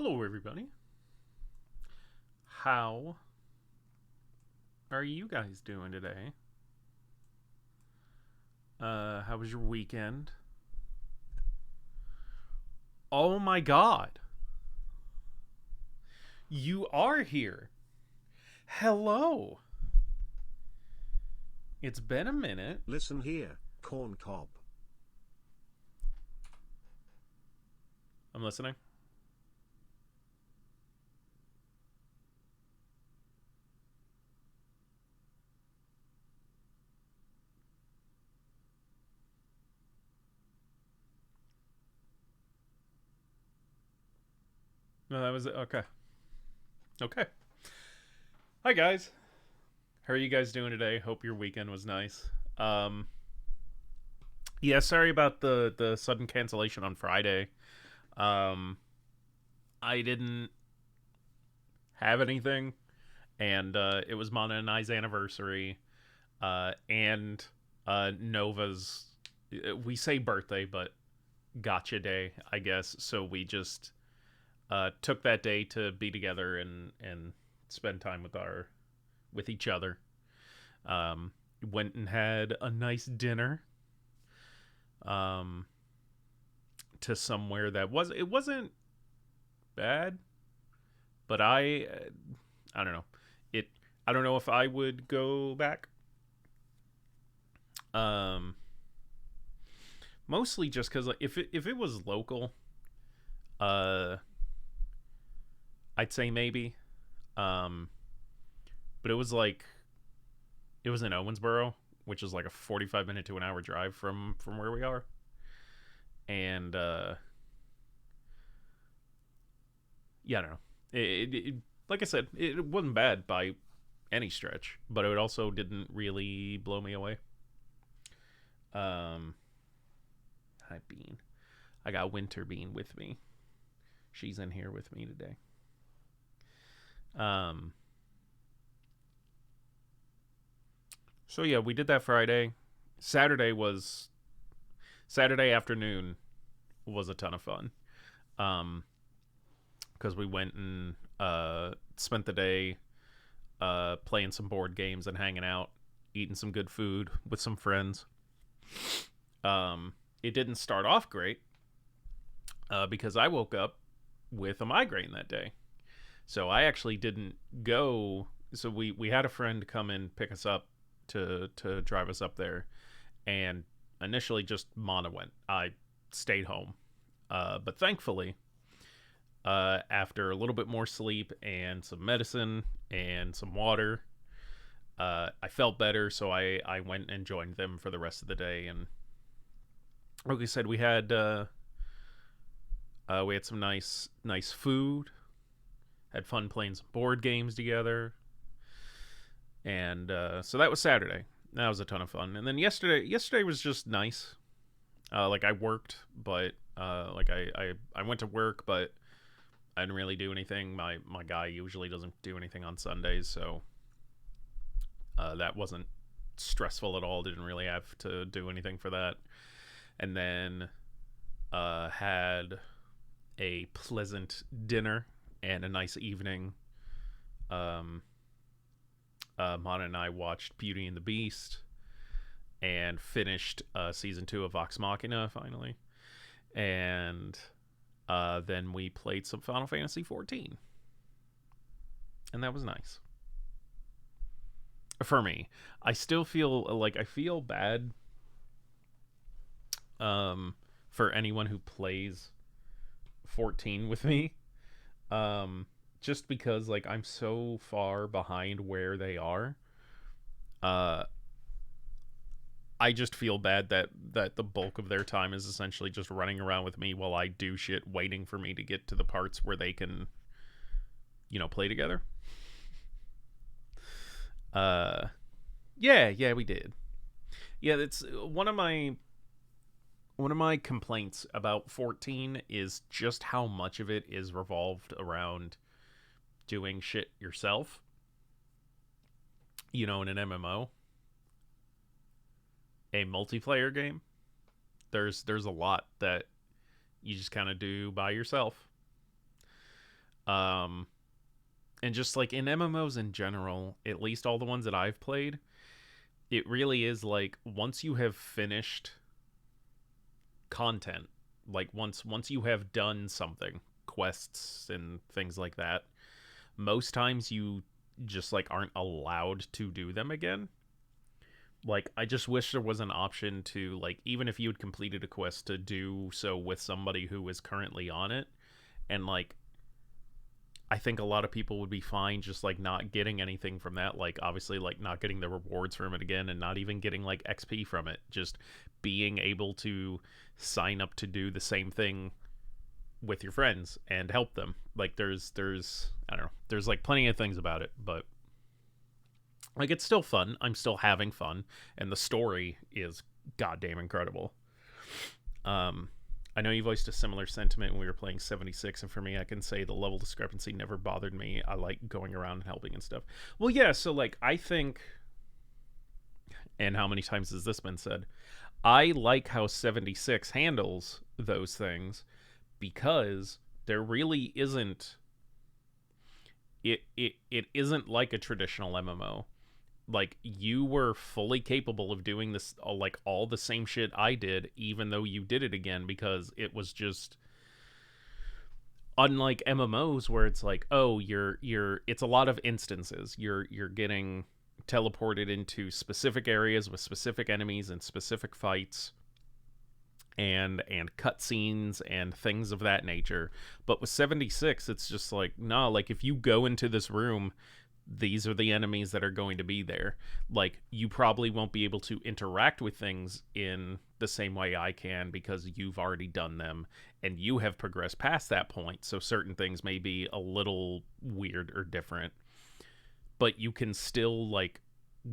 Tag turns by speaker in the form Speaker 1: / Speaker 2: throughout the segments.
Speaker 1: Hello, everybody. How are you guys doing today? How was your weekend? Oh my god, you are here. Hello. It's been a minute.
Speaker 2: Listen here, corn cob.
Speaker 1: I'm listening. No, that was it. Okay. Okay. Hi, guys. How are you guys doing today? Hope your weekend was nice. Um, yeah, sorry about the sudden cancellation on Friday. Um, I didn't have anything, and it was Mana and I's anniversary, and Nova's. We say birthday, but gotcha day, I guess. So we just took that day to be together and spend time with each other. Um, Went and had a nice dinner. Um, to somewhere that wasn't bad, but I don't know it. I don't know if I would go back. Um, Mostly just because like, if it was local, uh, I'd say maybe. Um, but it was in Owensboro, which is like a 45 minute to an hour drive from where we are, and yeah, I don't know. Like I said, it wasn't bad by any stretch, but it also didn't really blow me away. Um, Hi Bean, I got Winter Bean with me. She's in here with me today. Um, so yeah, we did that Friday. Saturday was Saturday afternoon was a ton of fun. Um, because we went and spent the day playing some board games and hanging out, eating some good food with some friends. It didn't start off great because I woke up with a migraine that day. So I actually didn't go. So we had a friend come and pick us up to drive us up there, and initially just Mana went. I stayed home, but thankfully, after a little bit more sleep and some medicine and some water, I felt better. So I went and joined them for the rest of the day. And like I said, we had some nice food, had fun playing some board games together, and so that was Saturday. That was a ton of fun. And then yesterday was just nice. Like I worked, but like I went to work, but I didn't really do anything. My guy usually doesn't do anything on Sundays, so that wasn't stressful at all. Didn't really have to do anything for that. And then had a pleasant dinner and a nice evening. Um, Mana and I watched Beauty and the Beast and finished season 2 of Vox Machina finally. And then we played some Final Fantasy 14, and that was nice for me. I still feel like I feel bad for anyone who plays 14 with me, um, just because like I'm so far behind where they are. Uh, I just feel bad that the bulk of their time is essentially just running around with me while I do shit, waiting for me to get to the parts where they can, play together. Uh, yeah, we did. Yeah, that's one of my complaints about 14 is just how much of it is revolved around doing shit yourself. In an MMO, a multiplayer game, there's a lot that you just kind of do by yourself. Um, and just like in MMOs in general, at least all the ones that I've played, it really is like once you have finished content, like once you have done something, quests and things like that, most times you just like aren't allowed to do them again. Like I just wish there was an option to like even if you had completed a quest to do so with somebody who is currently on it, and like I think a lot of people would be fine just like not getting anything from that, like obviously like not getting the rewards from it again and not even getting like XP from it, just being able to sign up to do the same thing with your friends and help them. Like there's I don't know, there's like plenty of things about it, but like it's still fun. I'm still having fun, and the story is goddamn incredible. Um, I know you voiced a similar sentiment when we were playing 76, and for me, I can say the level discrepancy never bothered me. I like going around and helping and stuff. Well, yeah, so like I think, and how many times has this been said? I like how 76 handles those things because there really isn't it isn't like a traditional MMO. Like you were fully capable of doing this like all the same shit I did even though you did it again because it was just unlike MMOs where it's like, oh, you're it's a lot of instances. You're getting teleported into specific areas with specific enemies and specific fights and cutscenes and things of that nature. But with 76, it's just like, no, like if you go into this room, these are the enemies that are going to be there. Like you probably won't be able to interact with things in the same way I can because you've already done them and you have progressed past that point. So certain things may be a little weird or different, but you can still like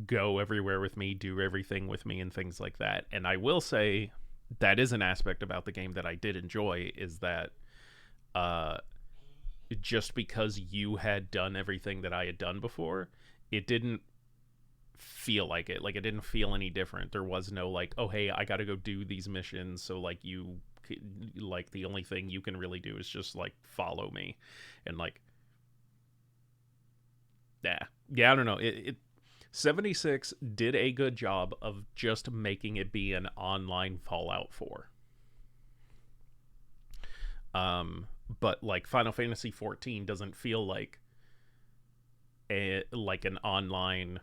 Speaker 1: go everywhere with me, do everything with me and things like that. And I will say that is an aspect about the game that I did enjoy is that uh just because you had done everything that I had done before, it didn't feel like it. Like it didn't feel any different. There was no like, oh hey, I got to go do these missions. So like you, like the only thing you can really do is just like follow me, and like, yeah. I don't know. It 76 did a good job of just making it be an online Fallout 4. But like Final Fantasy 14 doesn't feel like an online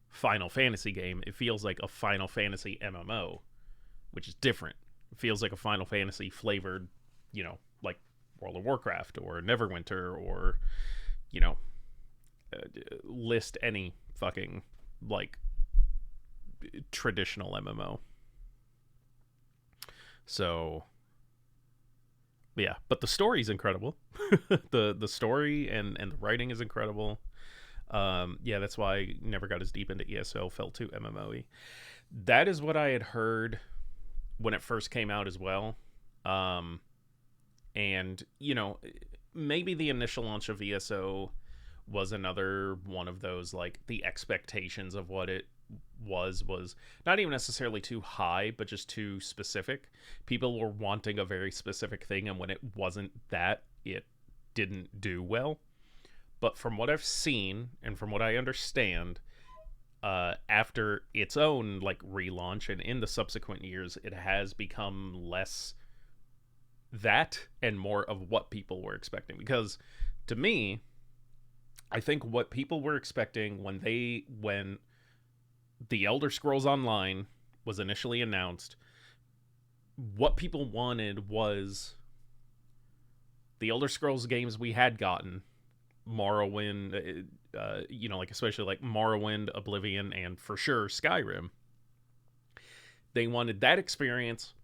Speaker 1: Final Fantasy game. It feels like a Final Fantasy MMO, which is different. It feels like a Final Fantasy flavored, like World of Warcraft or Neverwinter or, you know, list any fucking like traditional MMO. So yeah, but the story's incredible. The story and the writing is incredible. Yeah, that's why I never got as deep into ESO, fell to MMOE. That is what I had heard when it first came out as well. And maybe the initial launch of ESO was another one of those, like the expectations of what it was not even necessarily too high but just too specific. People were wanting a very specific thing, and when it wasn't that, it didn't do well. But from what I've seen and from what I understand, after its own like relaunch and in the subsequent years, it has become less that and more of what people were expecting. Because to me, I think what people were expecting when the Elder Scrolls Online was initially announced, what people wanted was the Elder Scrolls games we had gotten, Morrowind, like especially like Morrowind, Oblivion, and for sure Skyrim. They wanted that experience,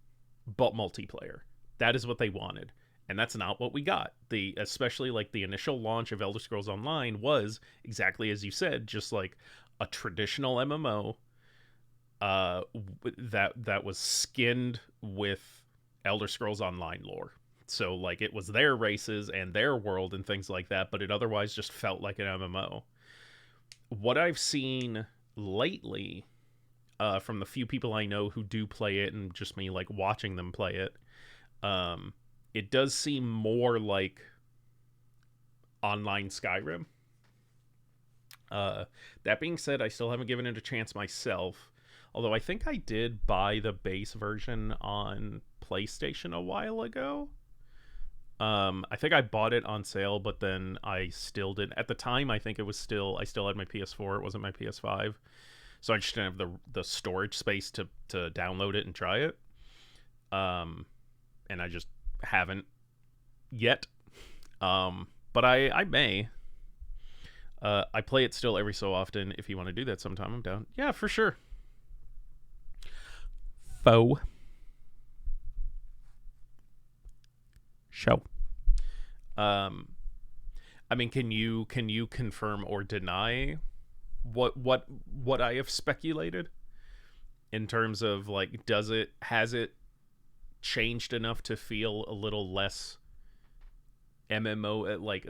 Speaker 1: but multiplayer. That is what they wanted, and that's not what we got. Especially like the initial launch of Elder Scrolls Online was exactly as you said, just like a traditional MMO that was skinned with Elder Scrolls Online lore. So like it was their races and their world and things like that, but it otherwise just felt like an MMO. What I've seen lately, from the few people I know who do play it and just me like watching them play it, it does seem more like online Skyrim. That being said, I still haven't given it a chance myself. Although I think I did buy the base version on PlayStation a while ago. I think I bought it on sale, but then I still didn't. At the time, I think I still had my PS4. It wasn't my PS5, so I just didn't have the storage space to download it and try it. And I just haven't yet. But I may. I play it still every so often. If you want to do that sometime, I'm down. Yeah, for sure. Faux show. I mean, can you confirm or deny what I have speculated in terms of, like, has it changed enough to feel a little less MMO, like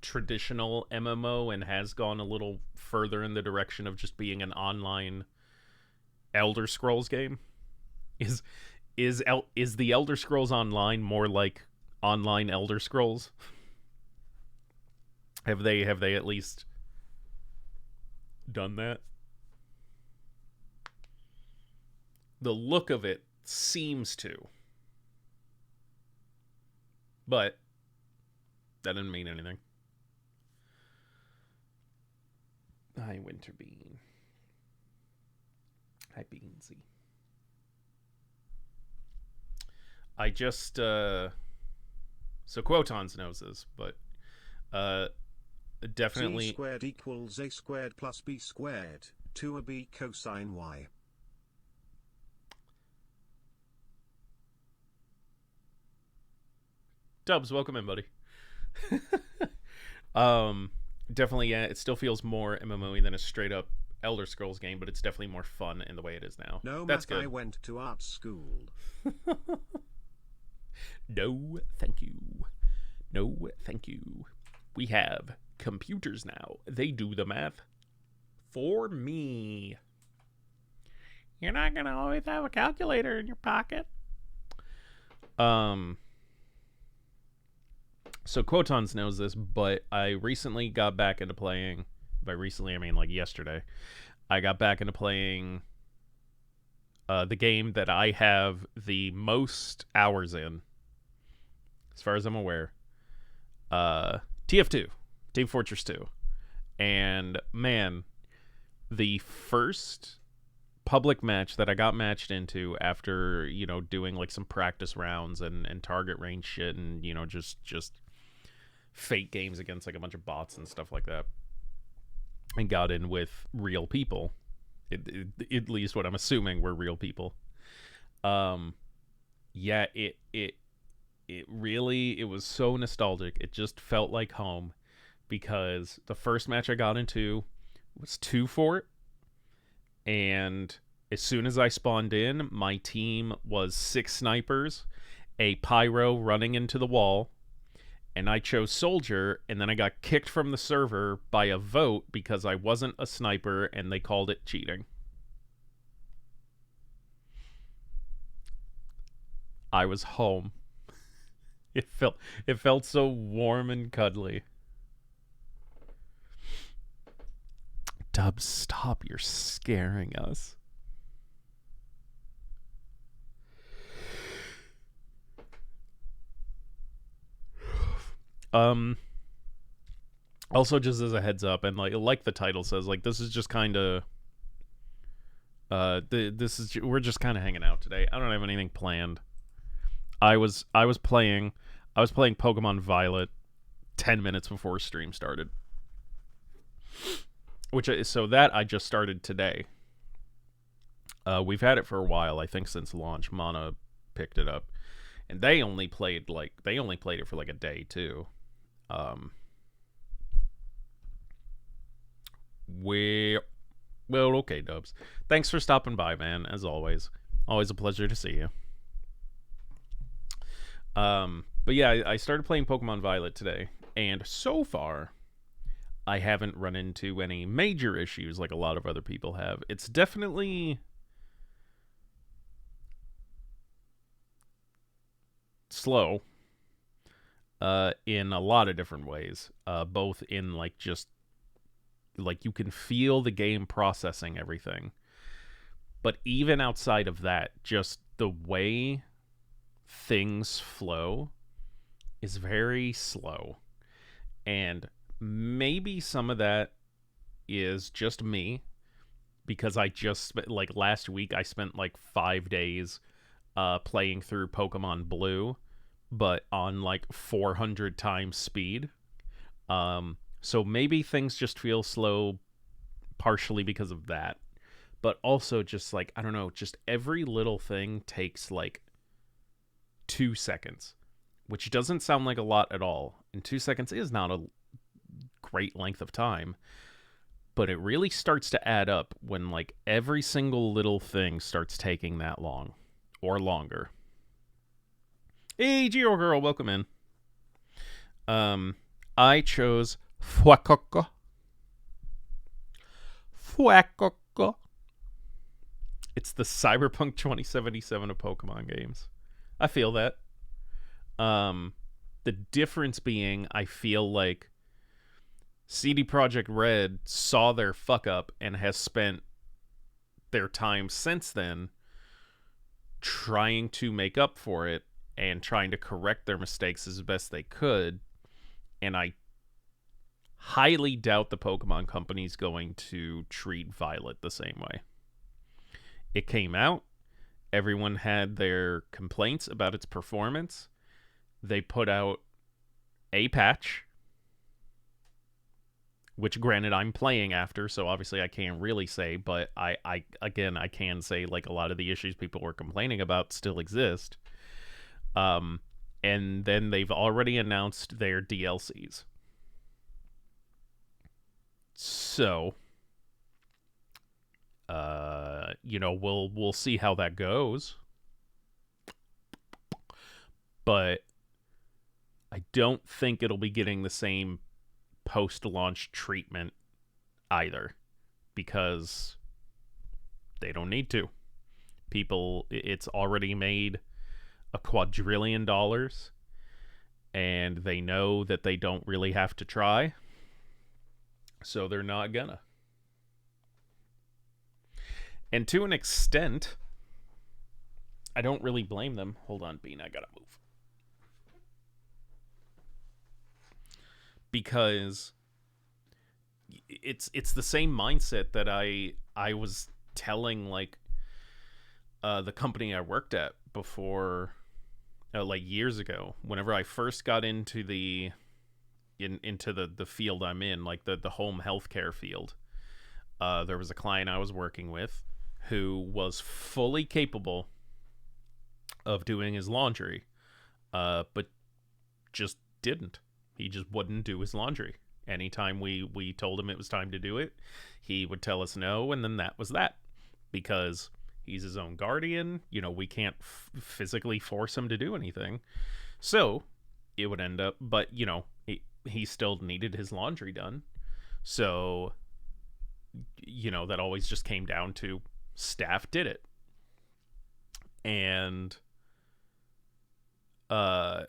Speaker 1: traditional MMO, and has gone a little further in the direction of just being an online Elder Scrolls game? Is the Elder Scrolls Online more like online Elder Scrolls? Have they at least done that? The look of it seems to. But that didn't mean anything. Hi, Winterbean. Hi, Beansy. I just, so Quotons knows this, but, definitely...
Speaker 2: C squared equals A squared plus B squared, 2ab cosine Y.
Speaker 1: Dubs, welcome in, buddy. Definitely, yeah, it still feels more MMO-y than a straight-up Elder Scrolls game, but it's definitely more fun in the way it is now.
Speaker 2: No,
Speaker 1: that's
Speaker 2: math,
Speaker 1: good.
Speaker 2: I went to art school.
Speaker 1: No, thank you. No, thank you. We have computers now. They do the math for me. You're not gonna always have a calculator in your pocket. So Quotons knows this, but I recently got back into playing. By recently, I mean like yesterday. I got back into playing the game that I have the most hours in, as far as I'm aware. TF2, Team Fortress 2. And man, the first public match that I got matched into after, you know, doing like some practice rounds and target range shit, and, you know, just fake games against like a bunch of bots and stuff like that, and got in with real people. At least what I'm assuming were real people. Yeah, it really, it was so nostalgic. It just felt like home, because the first match I got into was 2 Fort, and as soon as I spawned in, my team was 6 snipers, a pyro running into the wall, and I chose soldier, and then I got kicked from the server by a vote because I wasn't a sniper, and they called it cheating. I was home. It felt so warm and cuddly. Dubs, stop. You're scaring us. Also, just as a heads up, and like the title says, like, this is just kind of we're just kind of hanging out today. I don't have anything planned. I was playing Pokemon Violet 10 minutes before stream started, so that I just started today. We've had it for a while, I think since launch. Mana picked it up, and they only played it for like a day too. Well, okay, Dubs. Thanks for stopping by, man. As always a pleasure to see you. But yeah, I started playing Pokemon Violet today, and so far, I haven't run into any major issues like a lot of other people have. It's definitely slow. in a lot of different ways. Both in like just like you can feel the game processing everything, but even outside of that, just the way things flow is very slow. And maybe some of that is just me because I just like last week I spent like 5 days playing through Pokemon Blue, but on like 400 times speed. So maybe things just feel slow partially because of that. But also just like, I don't know, just every little thing takes like 2 seconds, which doesn't sound like a lot at all. And 2 seconds is not a great length of time, but it really starts to add up when like every single little thing starts taking that long or longer. Hey, Geo Girl, welcome in. I chose Fuecoco. It's the Cyberpunk 2077 of Pokemon games. I feel that. The difference being, I feel like CD Projekt Red saw their fuck up and has spent their time since then trying to make up for it and trying to correct their mistakes as best they could. And I highly doubt the Pokemon Company's going to treat Violet the same way. It came out. Everyone had their complaints about its performance. They put out a patch, which granted I'm playing after, so obviously I can't really say, but I can say like a lot of the issues people were complaining about still exist. And then they've already announced their DLCs. So, we'll see how that goes. But I don't think it'll be getting the same post-launch treatment either, because they don't need to. It's already made $1 quadrillion, and they know that they don't really have to try, so they're not gonna. And to an extent, I don't really blame them. Hold on, Bean, I gotta move. Because it's the same mindset that I was telling like the company I worked at before, like years ago, whenever I first got into the field I'm in, like the home healthcare field. There was a client I was working with who was fully capable of doing his laundry, but just didn't. He just wouldn't do his laundry. Anytime we told him it was time to do it, he would tell us no, and then that was that. Because he's his own guardian, we can't physically force him to do anything. So it would end up, but, he still needed his laundry done. So, that always just came down to staff did it. And, I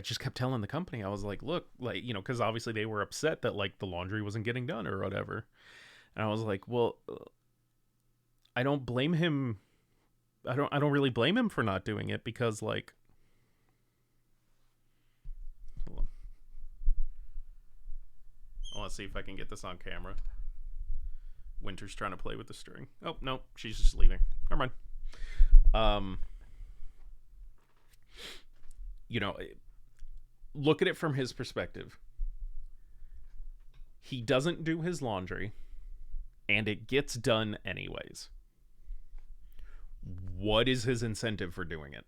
Speaker 1: just kept telling the company, I was like, look, like, because obviously they were upset that like the laundry wasn't getting done or whatever. And I was like, well, I don't blame him. I don't really blame him for not doing it, because like, hold on. I want to see if I can get this on camera. Winter's trying to play with the string. Oh, no, she's just leaving. Never mind. Look at it from his perspective. He doesn't do his laundry, and it gets done anyways. What is his incentive for doing it?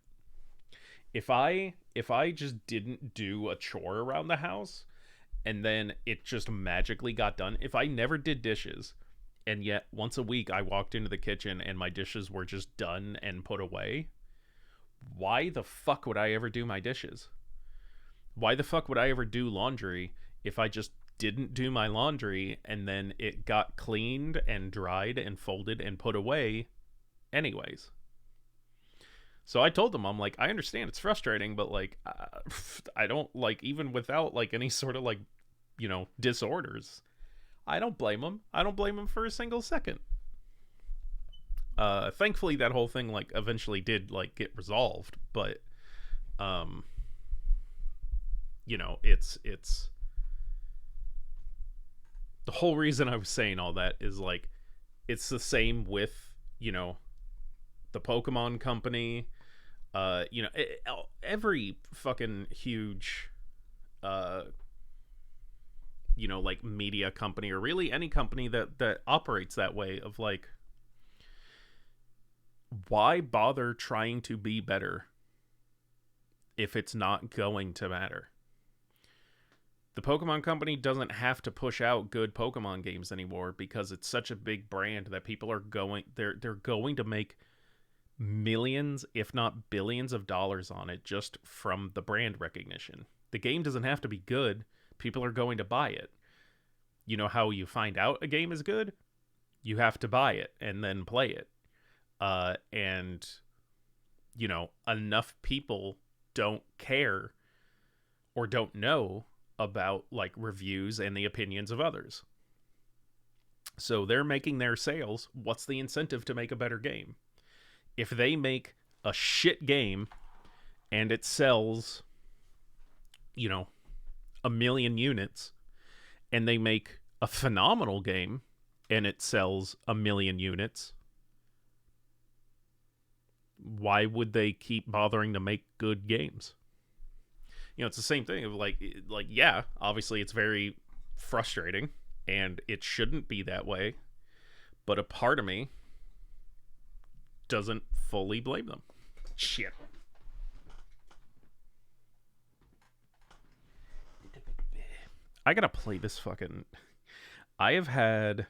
Speaker 1: If I just didn't do a chore around the house, and then it just magically got done, if I never did dishes, and yet once a week I walked into the kitchen and my dishes were just done and put away, why the fuck would I ever do my dishes? Why the fuck would I ever do laundry if I just didn't do my laundry and then it got cleaned and dried and folded and put away anyways? So I told them, I'm like, I understand it's frustrating, but like, I don't like, even without like any sort of like, disorders, I don't blame him. I don't blame him for a single second. Thankfully that whole thing like eventually did like get resolved, but um, it's the whole reason I was saying all that is like it's the same with, you know, the Pokemon company, every fucking huge uh like media company, or really any company that operates that way of like, why bother trying to be better if it's not going to matter? The Pokemon company doesn't have to push out good Pokemon games anymore because it's such a big brand that people are they're going to make millions, if not billions of dollars on it just from the brand recognition. The game doesn't have to be good. People are going to buy it. You know how you find out a game is good? You have to buy it and then play it. And enough people don't care or don't know about like reviews and the opinions of others. So they're making their sales. What's the incentive to make a better game? If they make a shit game and it sells, 1,000,000 units, and they make a phenomenal game and it sells 1,000,000 units, why would they keep bothering to make good games? It's the same thing of like, yeah, obviously it's very frustrating and it shouldn't be that way, but a part of me doesn't fully blame them. Shit. I gotta play this fucking. I have had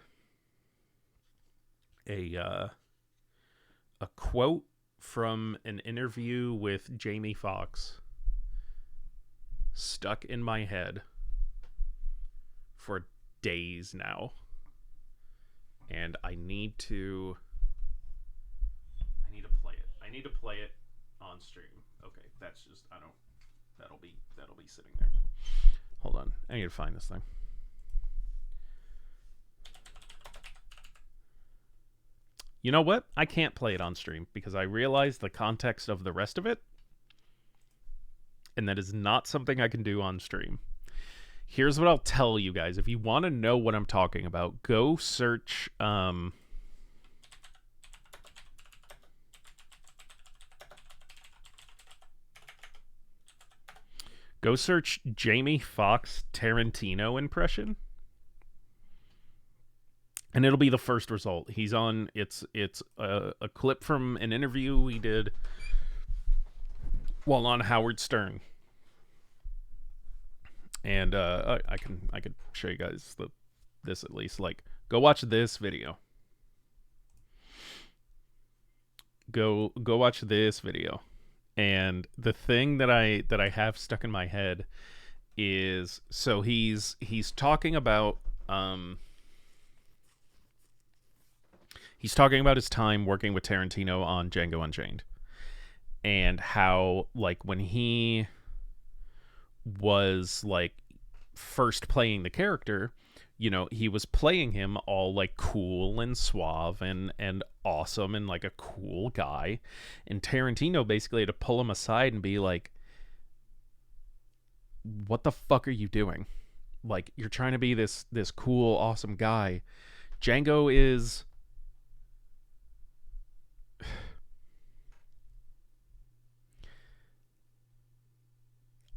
Speaker 1: a quote from an interview with Jamie Foxx stuck in my head for days now, and I need to play it. I need to play it on stream. Okay, that's just I don't. That'll be sitting there. Hold on, I need to find this thing. You know what? I can't play it on stream because I realize the context of the rest of it, and that is not something I can do on stream. Here's what I'll tell you guys. If you want to know what I'm talking about, go search Jamie Foxx Tarantino impression, and it'll be the first result. He's on. It's a clip from an interview he did while on Howard Stern, and I could show you guys this at least. Like, go watch this video. Go watch this video. And the thing that I have stuck in my head is, so he's talking about his time working with Tarantino on Django Unchained, and how like when he was like first playing the character, he was playing him all like cool and suave and awesome and like a cool guy, and Tarantino basically had to pull him aside and be like, what the fuck are you doing? Like, you're trying to be this cool, awesome guy. Django is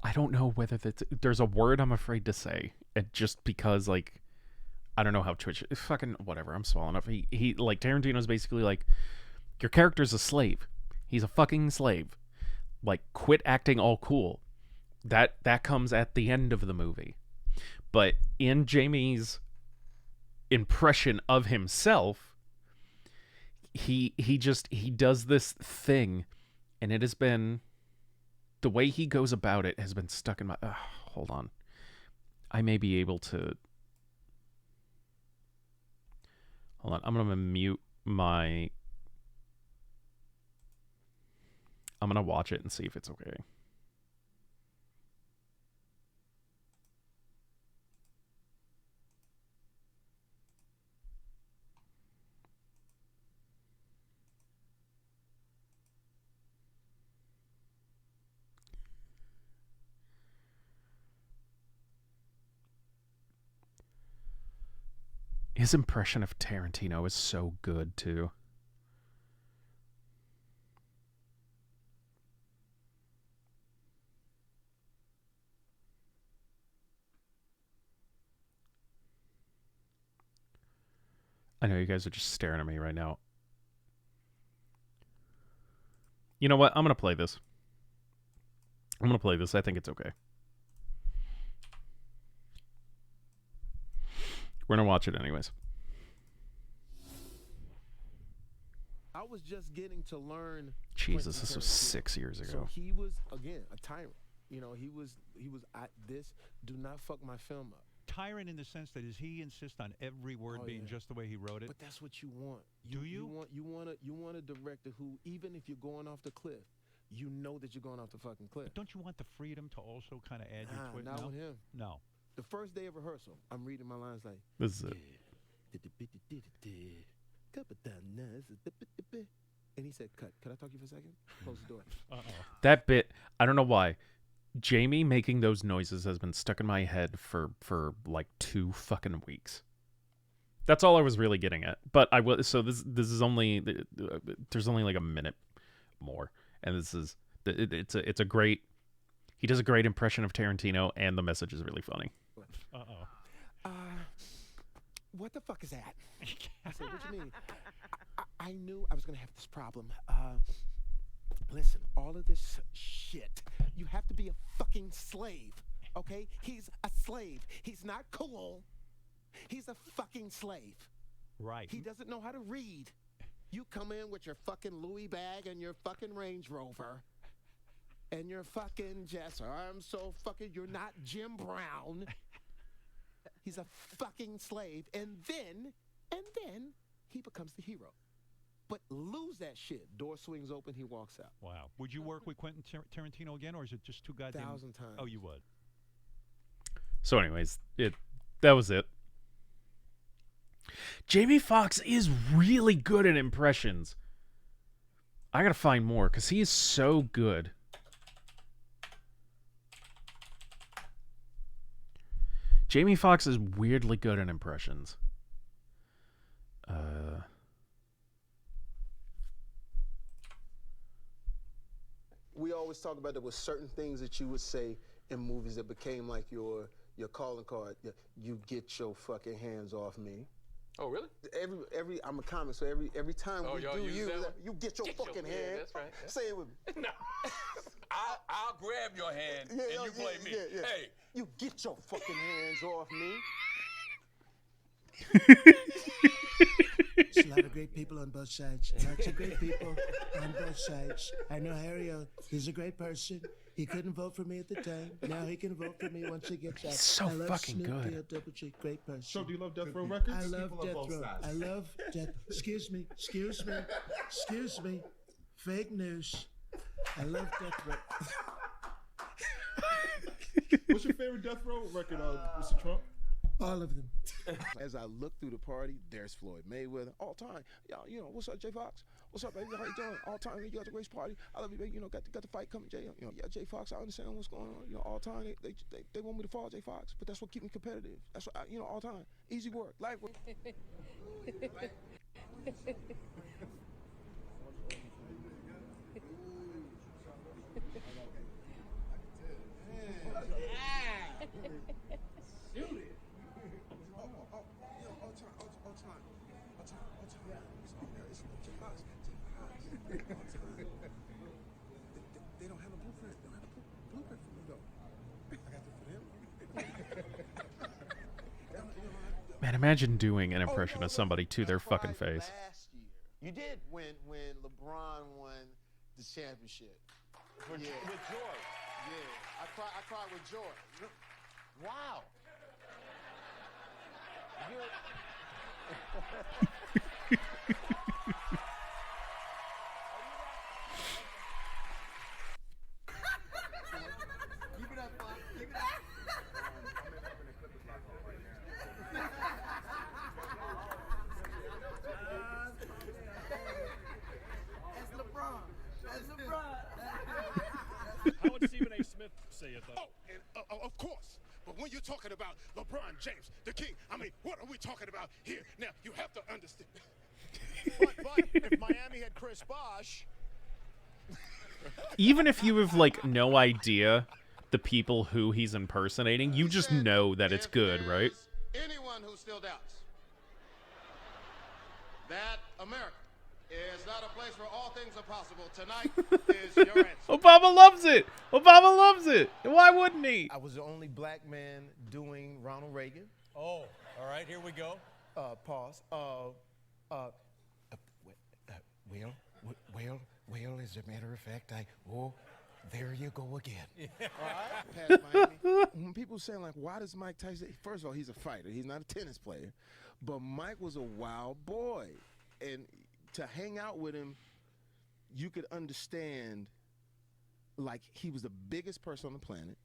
Speaker 1: I don't know whether there's a word I'm afraid to say, just because like I don't know how Twitch fucking whatever. I'm swallowing up. He like Tarantino's basically like, your character's a slave. He's a fucking slave. Like, quit acting all cool. That comes at the end of the movie. But in Jamie's impression of himself, he does this thing, and it has been, the way he goes about it has been stuck in my. Hold on, I may be able to. Hold on, I'm gonna mute my. I'm gonna watch it and see if it's okay. His impression of Tarantino is so good, too. I know you guys are just staring at me right now. You know what? I'm going to play this. I think it's okay. We're going to watch it anyways.
Speaker 3: I was just getting to learn.
Speaker 1: Jesus, this was 6 years ago.
Speaker 3: So he was, again, a tyrant. You know, he was at this. Do not fuck my film up.
Speaker 4: Tyrant in the sense that does he insist on every word being just the way he wrote it?
Speaker 3: But that's what you want.
Speaker 4: Do you?
Speaker 3: You want a director who, even if you're going off the cliff, you know that you're going off the fucking cliff.
Speaker 4: But don't you want the freedom to also kind of add your twist?
Speaker 3: Not with him.
Speaker 4: No.
Speaker 3: The first day of rehearsal, I'm reading my lines like,
Speaker 1: this is it.
Speaker 3: And he said, cut. Could I talk to you for a second? Close the door.
Speaker 1: That bit, I don't know why. Jamie making those noises has been stuck in my head for like 2 fucking weeks. That's all I was really getting at. But I will. So this is only there's only like a minute more, and this is it's a great. He does a great impression of Tarantino, and the message is really funny.
Speaker 3: What the fuck is that? I said, what you mean? I knew I was gonna have this problem. Listen, all of this shit, you have to be a fucking slave, okay? He's a slave. He's not cool. He's a fucking slave.
Speaker 4: Right.
Speaker 3: He doesn't know how to read. You come in with your fucking Louis bag and your fucking Range Rover and your fucking Jess. I'm so fucking, you're not Jim Brown. He's a fucking slave. And then he becomes the hero. But lose that shit. Door swings open, he walks out.
Speaker 4: Wow. Would you work with Quentin Tarantino again, or is it just too goddamn...
Speaker 3: 1,000 times.
Speaker 4: Oh, you would.
Speaker 1: So anyways, that was it. Jamie Foxx is really good at impressions. I gotta find more, because he is so good. Jamie Foxx is weirdly good at impressions.
Speaker 3: We always talk about there were certain things that you would say in movies that became like your calling card. You get your fucking hands off me.
Speaker 5: Oh, really?
Speaker 3: Every I'm a comic, so every time we do you get your fucking hand.
Speaker 5: Yeah, that's right. Yeah.
Speaker 3: Say it with me.
Speaker 5: No. I'll grab your hand and you play me.
Speaker 3: Yeah.
Speaker 5: Hey.
Speaker 3: You get your fucking hands off me.
Speaker 6: There's a lot of great people on both sides. Lots of great people on both sides. I know Harry O. He's a great person. He couldn't vote for me at the time. Now he can vote for me once he gets out.
Speaker 1: He's so
Speaker 6: I love
Speaker 1: fucking
Speaker 6: Snoop
Speaker 1: good.
Speaker 6: D.O. Double G, great person.
Speaker 7: So do you love Death Row Records?
Speaker 6: I love Death Row. I love Death. Excuse me. Fake news. I love Death Row.
Speaker 7: What's your favorite Death Row record, Mr. Trump?
Speaker 6: All of them.
Speaker 3: As I look through the party, there's Floyd Mayweather. All time. Y'all, what's up, J Fox? What's up, baby? How you doing? All time. You got the race party. I love you, baby. Got the fight coming, Jay. Yeah, J Fox. I understand what's going on. All time. They want me to fall, J Fox, but that's what keep me competitive. That's what all time. Easy work, life work. They don't have a blueprint. They don't have a blueprint for me, though. I got it for them.
Speaker 1: Man, imagine doing an impression of somebody to their fucking face.
Speaker 3: Last year. You did when LeBron won the championship.
Speaker 5: With joy.
Speaker 3: Yeah. I cried with joy. Wow. talking about LeBron James, the king. I mean, what are we talking about here? Now, you have to understand. but if Miami had Chris Bosh...
Speaker 1: Even if you have, like, no idea the people who he's impersonating, you just know that it's good, right?
Speaker 3: Anyone who still doubts that America is not a place where all things are possible, tonight is your answer.
Speaker 1: Obama loves it. Obama loves it. Why wouldn't he?
Speaker 3: I was the only black man doing Ronald Reagan.
Speaker 8: Oh, all right, here we go.
Speaker 3: Pause. Well, as a matter of fact, there you go again. All right, past Miami. When people saying, like, why does Mike Tyson... First of all, he's a fighter. He's not a tennis player. But Mike was a wild boy. And to hang out with him, you could understand, like, he was the biggest person on the planet.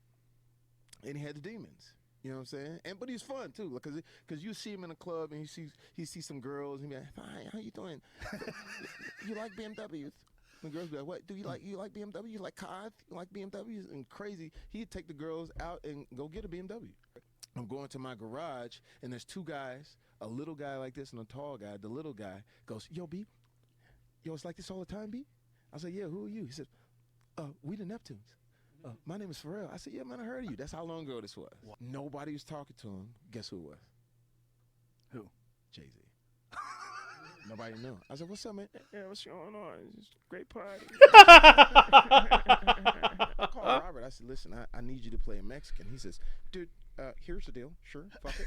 Speaker 3: And he had the demons. You know what I'm saying? But he's fun, too. Because you see him in a club and he sees some girls and he'd be like, hi, how you doing? You like BMWs? The girls be like, what? You like BMW? You like cars? You like BMWs? And crazy, he'd take the girls out and go get a BMW. I'm going to my garage, and there's two guys, a little guy like this and a tall guy. The little guy goes, yo, B, it's like this all the time, B? I said, yeah, who are you? He said, we the Neptunes. My name is Pharrell. I said, yeah, man, I heard of you. That's how long ago this was. Nobody was talking to him. Guess who it was? Who? Jay-Z. Nobody knew. I said, what's up, man? Yeah, what's going on? It's a great party. I called Robert. I said, listen, I need you to play in Mexican. He says, dude, here's the deal. Sure, fuck it.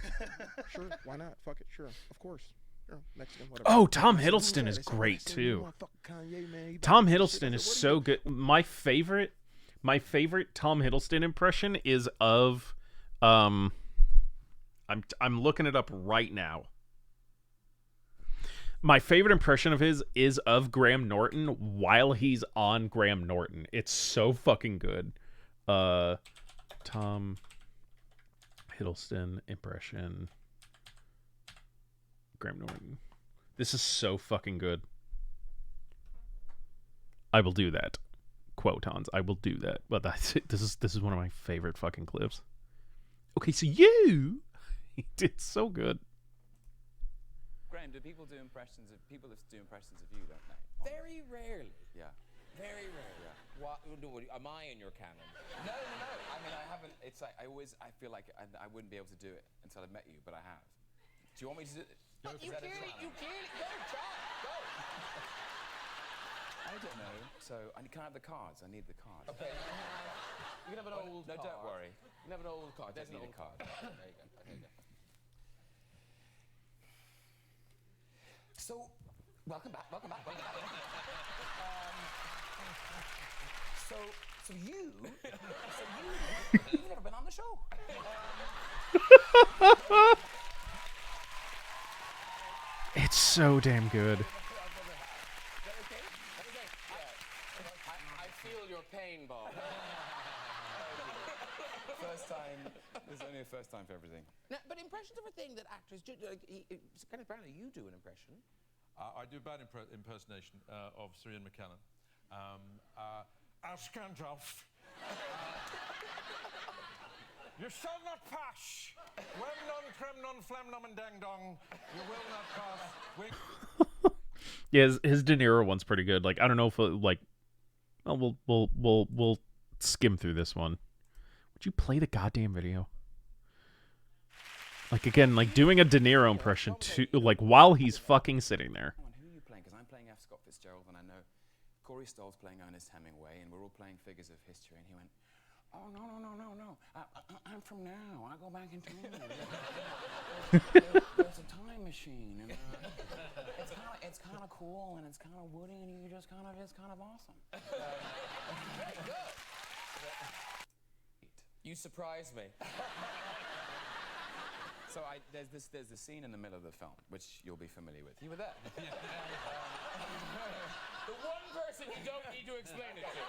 Speaker 3: Sure, why not? Fuck it, sure, of course. Sure, Mexican, whatever.
Speaker 1: Oh, Tom Hiddleston is great, too. Tom Hiddleston is so good. My favorite Tom Hiddleston impression is of... I'm looking it up right now. My favorite impression of his is of Graham Norton while he's on Graham Norton. It's so fucking good. Tom Hiddleston impression. Graham Norton. This is so fucking good. I will do that. Quotons. I will do that. But that's it. This is one of my favorite fucking clips. Okay, so you he did so good.
Speaker 9: Graham, do people do impressions of you, don't they?
Speaker 10: Very rarely.
Speaker 9: Yeah.
Speaker 10: Very rarely.
Speaker 9: Yeah.
Speaker 10: What, am I in your canon?
Speaker 9: No. I mean, I haven't. It's like I feel like I wouldn't be able to do it until I met you, but I have. Do you want me to do it?
Speaker 10: You clearly go, try. Go.
Speaker 9: I don't know. So can I have the cards? I need the cards.
Speaker 10: Okay. You can have an old card.
Speaker 9: No, don't worry.
Speaker 10: You can have an old card.
Speaker 9: There's an old card.
Speaker 10: There you go. Okay, go. So, welcome back. So you've never been on the show.
Speaker 1: It's so damn good.
Speaker 10: Okay. I feel your pain, Bob.
Speaker 9: First time. There's only a first time for everything.
Speaker 10: Now, but impressions are a thing that actors do. It's kind of apparently you do an impression.
Speaker 4: I do a bad impersonation of Sirius McKellen. Ascandalf. You shall not pass. Wem non, trem non, phlegm nom, and dang dong. You will not pass.
Speaker 1: Yeah, his De Niro one's pretty good. Like, I don't know if we'll skim through this one. Would you play the goddamn video? Like, again, like doing a De Niro impression too, like while he's fucking sitting there.
Speaker 9: Who are you playing? Because I'm playing F. Scott Fitzgerald, and I know Corey Stoll's playing Ernest Hemingway, and we're all playing figures of history. And he went, "Oh no! I'm from now. I go back in time. There's a time machine, and it's kind of cool, and it's kind of woody, and it's kind of awesome."
Speaker 10: Very good. You surprised me.
Speaker 9: So there's the scene in the middle of the film, which you'll be familiar with. You were there.
Speaker 10: The one person you don't need to explain it to.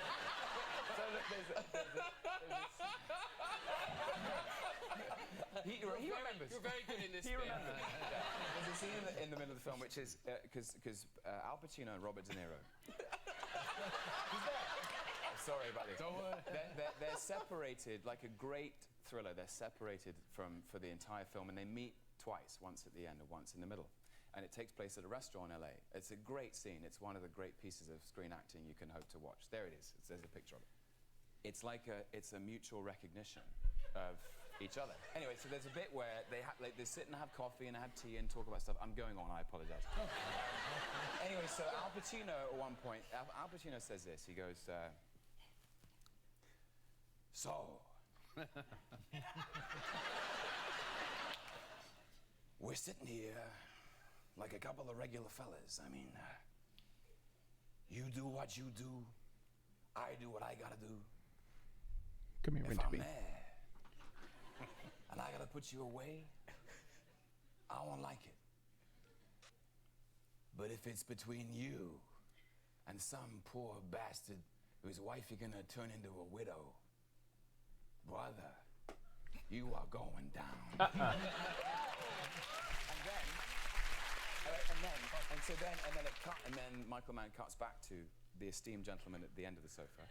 Speaker 9: So he remembers.
Speaker 10: You're very good in this.
Speaker 9: He remembers. There's a scene in the middle of the film, which is because Al Pacino and Robert De Niro. Sorry about this.
Speaker 10: Don't worry.
Speaker 9: They're separated like a great thriller. They're separated for the entire film, and they meet twice, once at the end and once in the middle. And it takes place at a restaurant in LA. It's a great scene. It's one of the great pieces of screen acting you can hope to watch. There it is. There's a picture of it. It's like it's a mutual recognition of each other. Anyway, so there's a bit where they sit and have coffee and have tea and talk about stuff. I'm going on, I apologize. Anyway, so Al Pacino at one point, Al Pacino says this. He goes, so, we're sitting here like a couple of regular fellas. I mean, you do what you do, I do what I gotta do.
Speaker 1: Come here,
Speaker 9: if
Speaker 1: Winterby.
Speaker 9: I'm mad and I gotta put you away, I won't like it. But if it's between you and some poor bastard whose wife you're gonna turn into a widow, brother, you are going down. And then Michael Mann cuts back to the esteemed gentleman at the end of the sofa.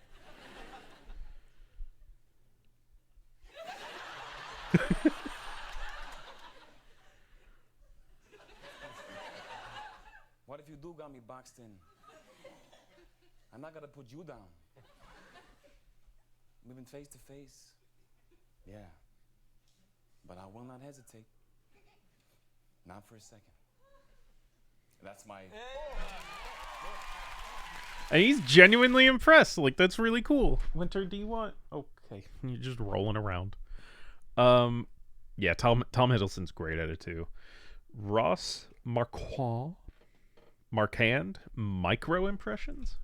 Speaker 9: What if you do got me boxed in? I'm not gonna put you down. We've been face to face. Yeah. But I will not hesitate. Not for a second. That's my...
Speaker 1: And he's genuinely impressed. Like, that's really cool. Winter, do you want... Okay, you're just rolling around. Yeah, Tom Hiddleston's great at it, too. Ross Marquand? Micro impressions?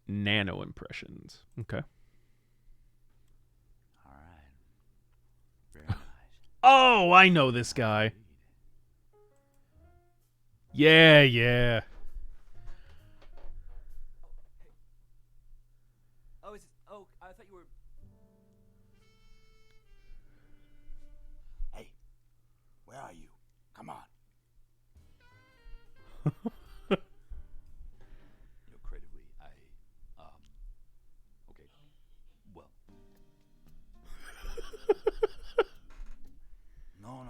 Speaker 1: Nano impressions. Okay.
Speaker 11: All right. Very nice.
Speaker 1: Oh, I know this guy. Yeah.
Speaker 11: Oh, I thought you were... Hey, where are you? Come on. Creatively, okay. Well. No.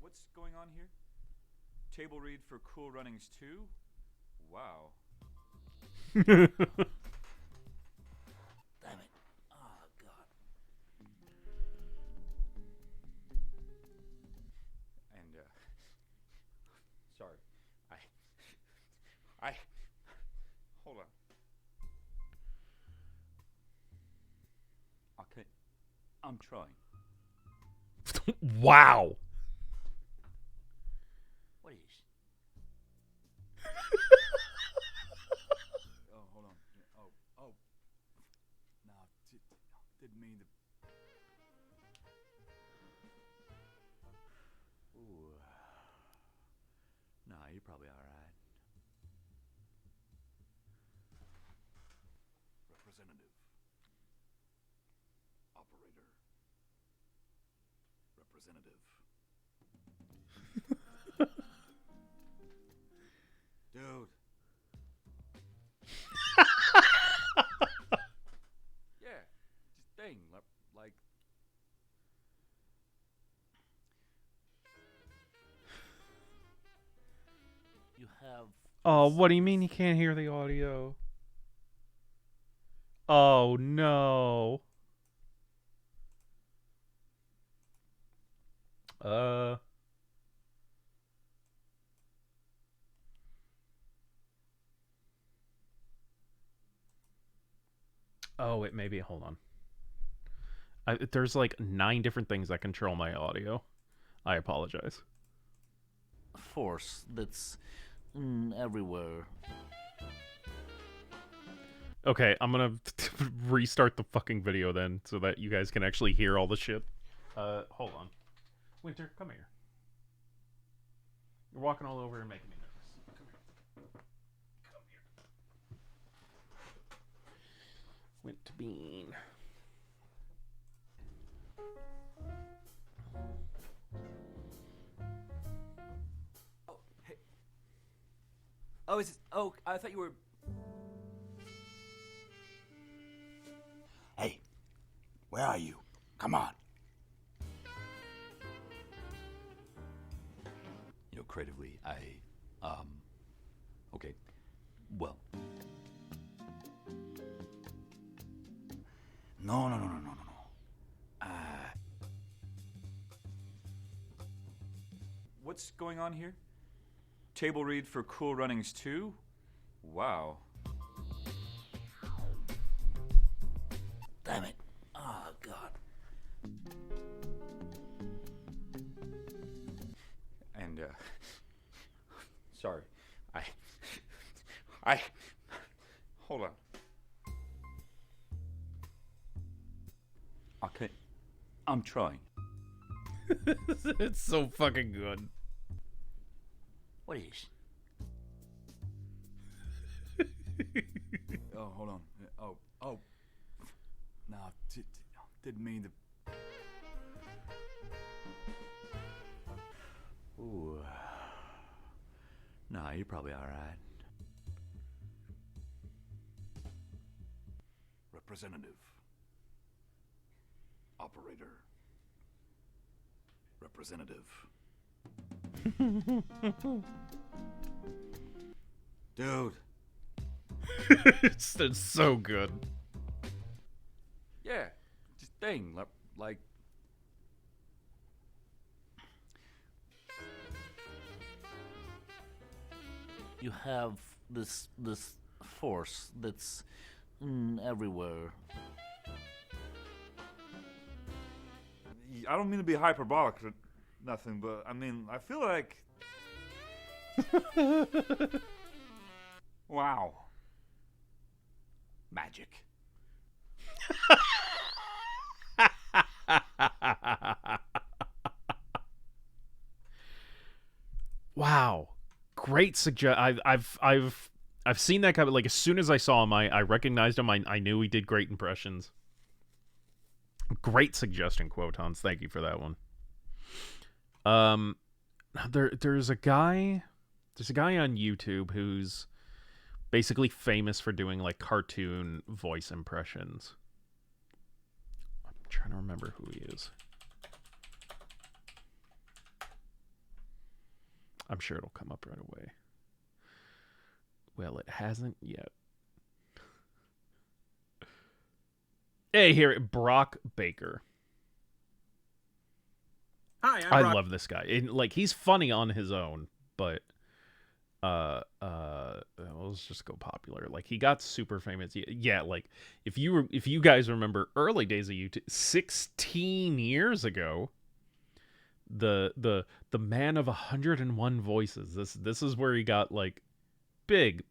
Speaker 11: What's going on here? Table read for Cool Runnings 2? Wow. Damn it. Oh, God. And, sorry. I... Hold on. Okay. I'm trying.
Speaker 1: Wow.
Speaker 11: What is? Oh, hold on. Oh. No, didn't mean to. Ooh. Nah, you're probably all right. Representative. Operator. Representative. Dude. Yeah, just thing, like. You have.
Speaker 1: Oh, what do you mean you can't hear the audio? Oh, no. Oh, wait, maybe. Hold on. There's like 9 different things that control my audio. I apologize.
Speaker 11: Force that's everywhere.
Speaker 1: Okay, I'm gonna restart the fucking video then, so that you guys can actually hear all the shit. Hold on. Winter, come here. You're walking all over and making me nervous. Come here. Come here. Winter Bean.
Speaker 11: Oh, oh, I thought you were...
Speaker 12: Hey, where are you? Come on.
Speaker 13: You know, creatively, okay, well.
Speaker 12: No.
Speaker 11: What's going on here? Table read for Cool Runnings 2? Wow.
Speaker 12: Damn it. Oh, God.
Speaker 11: And, sorry. Hold on.
Speaker 13: Okay, I'm trying.
Speaker 1: It's so fucking good.
Speaker 12: What is?
Speaker 13: Oh, hold on. Oh. No, didn't mean to. Ooh. Nah, you're probably all right.
Speaker 12: Representative. Operator. Representative. Dude.
Speaker 1: It's so good.
Speaker 11: Yeah, just dang, like...
Speaker 14: You have this force that's everywhere.
Speaker 7: I don't mean to be hyperbolic or nothing, but I mean, I feel like... Wow.
Speaker 12: Magic.
Speaker 1: Wow, great I've seen that guy. Like as soon as I saw him, I recognized him. I knew he did great impressions. Great suggestion, Quotons. Thank you for that one. There's a guy on YouTube who's basically famous for doing like cartoon voice impressions. I'm trying to remember who he is. I'm sure it'll come up right away. Well, it hasn't yet. Hey, here, Brock Baker.
Speaker 15: Hi, I'm
Speaker 1: I
Speaker 15: Brock.
Speaker 1: love this guy. Like he's funny on his own, but let's just go popular. Like he got super famous. Yeah, like if you guys remember early days of YouTube, 16 years ago, the man of 101 voices. This is where he got like big.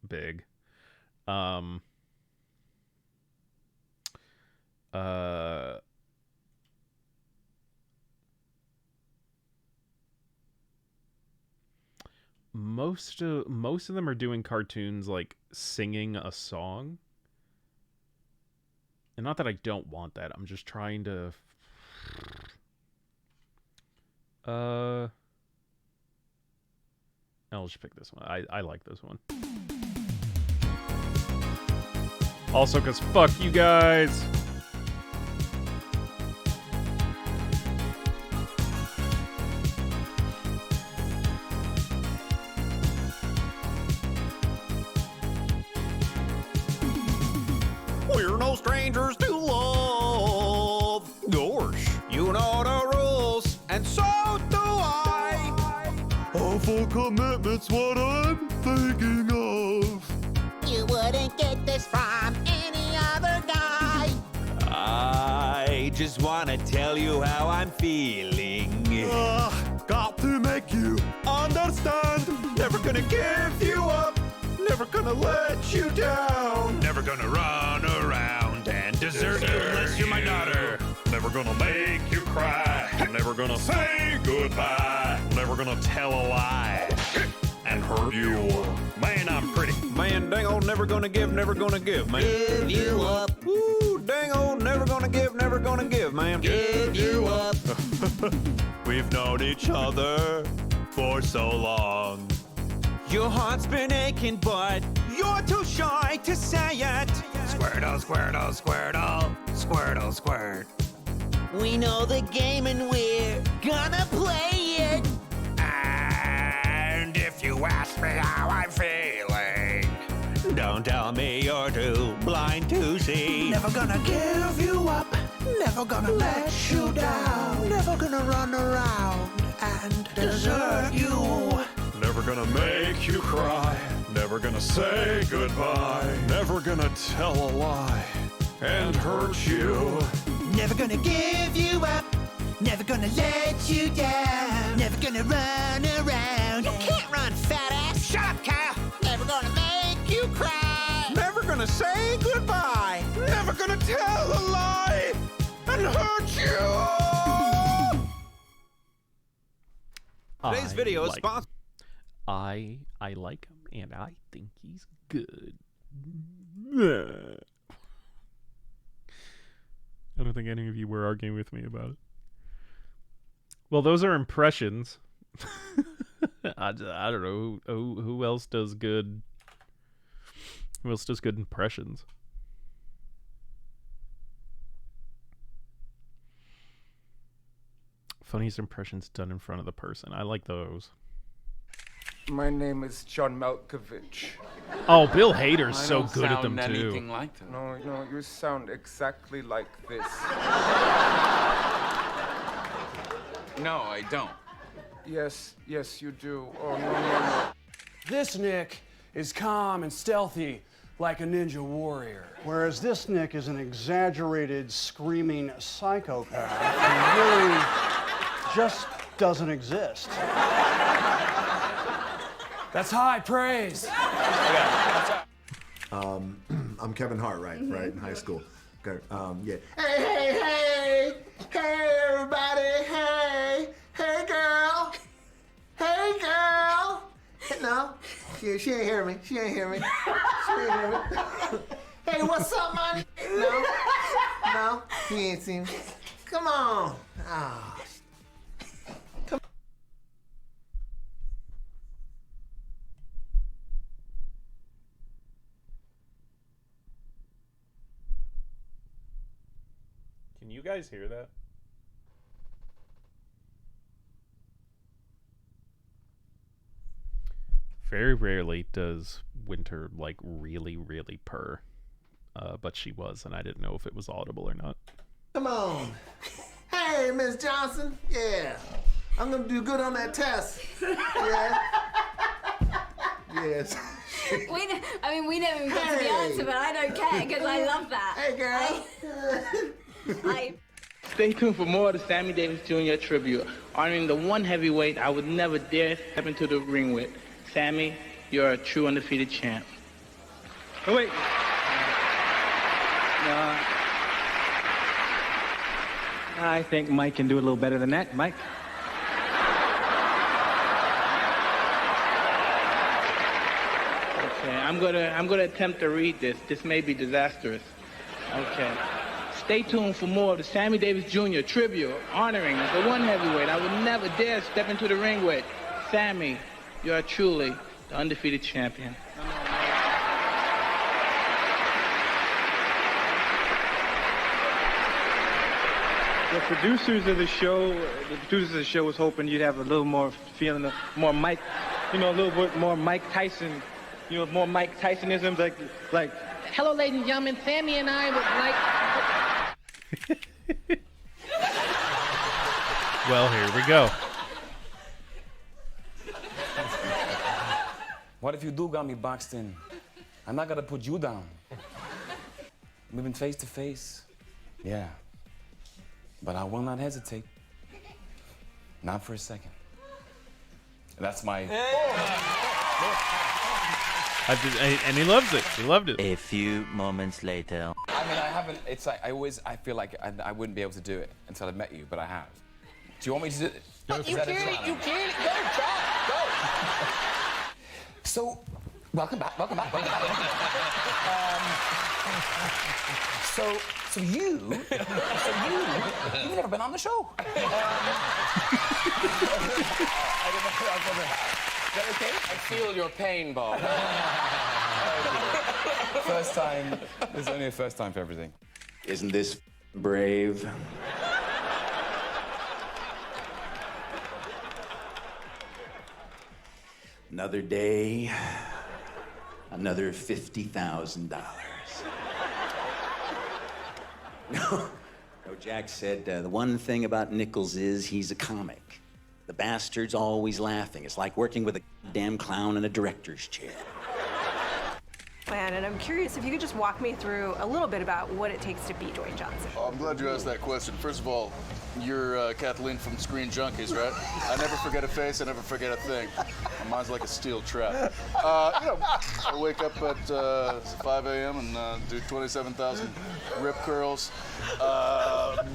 Speaker 1: Most of them are doing cartoons like singing a song. And not that I don't want that. I'm just trying to I'll just pick this one. I like this one. Also, because fuck you guys.
Speaker 16: We're no strangers to love. Gosh, you know the rules, and so do I.
Speaker 7: A full commitment's what I'm thinking of.
Speaker 10: You wouldn't get this from any other guy.
Speaker 16: I just wanna tell you how I'm feeling.
Speaker 7: Got to make you understand.
Speaker 16: Never gonna give you up. Never gonna let you down.
Speaker 17: Never gonna run around and desert you unless you're my daughter. Never gonna make you cry. Never gonna say goodbye. Never gonna tell a lie and hurt you. Man, I'm pretty.
Speaker 16: Man, dang old, never gonna give, man.
Speaker 10: Give you up.
Speaker 16: Woo, dang old, never gonna give, man.
Speaker 10: Give you up.
Speaker 16: We've known each other for so long. Your heart's been aching, but you're too shy to say it. Squirtle, squirtle, squirtle, squirtle, squirt. We know the game and we're gonna play it. And if you ask me how I'm feeling, don't tell me you're too blind to see.
Speaker 6: Never gonna give you up, never gonna let you down, never gonna run around and desert you.
Speaker 17: Never gonna make you cry, never gonna say goodbye, never gonna tell a lie and hurt you.
Speaker 6: Never gonna give you up, never gonna let you down, never gonna run around.
Speaker 16: You can't run, fat ass. Shut up, Kyle.
Speaker 10: Never gonna make you cry.
Speaker 16: Never gonna say goodbye, never gonna tell a lie and hurt you.
Speaker 1: Today's video is
Speaker 16: sponsored.
Speaker 1: I like him, and I think he's good. I don't think any of you were arguing with me about it. Well, those are impressions. I don't know who else does good. Who else does good impressions? Funniest impressions done in front of the person. I like those.
Speaker 15: My name is John Malkovich.
Speaker 1: Oh, Bill Hader's so good at them too.
Speaker 15: Like them. No, you sound exactly like this.
Speaker 9: No, I don't.
Speaker 15: Yes, you do. Oh, no.
Speaker 18: This Nick is calm and stealthy like a ninja warrior.
Speaker 19: Whereas this Nick is an exaggerated, screaming psychopath who really just doesn't exist.
Speaker 18: That's high praise.
Speaker 20: I'm Kevin Hart, right, in high school. Okay, yeah.
Speaker 6: Hey, everybody, hey, girl. No, she ain't hear me. Hey, what's up, man? No, he ain't seen me. Come on.
Speaker 1: Can you guys hear that? Very rarely does Winter like really purr, but she was, and I didn't know if it was audible or not.
Speaker 6: Come on. Hey, Miss Johnson. Yeah, I'm gonna do good on that test. Yeah. Yes.
Speaker 21: We never even got to the answer, but I don't care because I love that.
Speaker 6: Hey, girl.
Speaker 22: Stay tuned for more of the Sammy Davis Jr. tribute, honoring the one heavyweight I would never dare step into the ring with. Sammy, you're a true undefeated champ. Oh, wait. I think Mike can do a little better than that. Mike? Okay, I'm gonna attempt to read this. This may be disastrous. Okay. Stay tuned for more of the Sammy Davis Jr. tribute, honoring the one heavyweight I would never dare step into the ring with. Sammy, you are truly the undefeated champion. The producers of the show was hoping you'd have a little more feeling, more Mike, a little bit more Mike Tyson, more Mike Tysonisms, like, hello, ladies and gentlemen, Sammy and I would like.
Speaker 1: Well, here we go.
Speaker 9: What if you do got me boxed in? I'm not gonna put you down. We've been face to face. Yeah. But I will not hesitate. Not for a second. That's my...
Speaker 1: And he loves it. He loved it.
Speaker 23: A few moments later.
Speaker 9: I mean, I haven't... It's like, I feel like I wouldn't be able to do it until I met you, but I have. Do you want me to do it?
Speaker 10: You can't. Go, try. Go.
Speaker 9: So, welcome back. You've never been on the show.
Speaker 10: that okay?
Speaker 9: I feel your pain, Bob. First time. There's only a first time for everything.
Speaker 2: Isn't this brave? Another day, another $50,000. No, Jack said the one thing about Nichols is he's a comic. The bastard's always laughing. It's like working with a damn clown in a director's chair.
Speaker 5: And I'm curious if you could just walk me through a little bit about what it takes to be Dwayne Johnson.
Speaker 8: Oh, I'm glad you asked that question. First of all, you're Kathleen from Screen Junkies, right? I never forget a face, I never forget a thing. My mind's like a steel trap. I wake up at 5 a.m. and do 27,000 rip curls,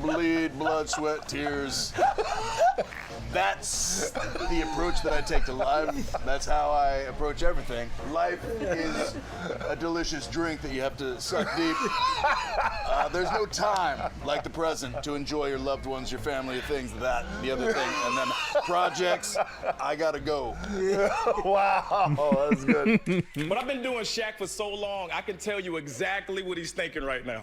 Speaker 8: bleed, blood, sweat, tears. That's the approach that I take to life. That's how I approach everything. Life is a delicious drink that you have to suck deep. There's no time like the present to enjoy your loved ones, your family, things, that, the other thing. And then projects, I gotta go.
Speaker 4: Wow, that's good. But I've been doing Shaq for so long, I can tell you exactly what he's thinking right now.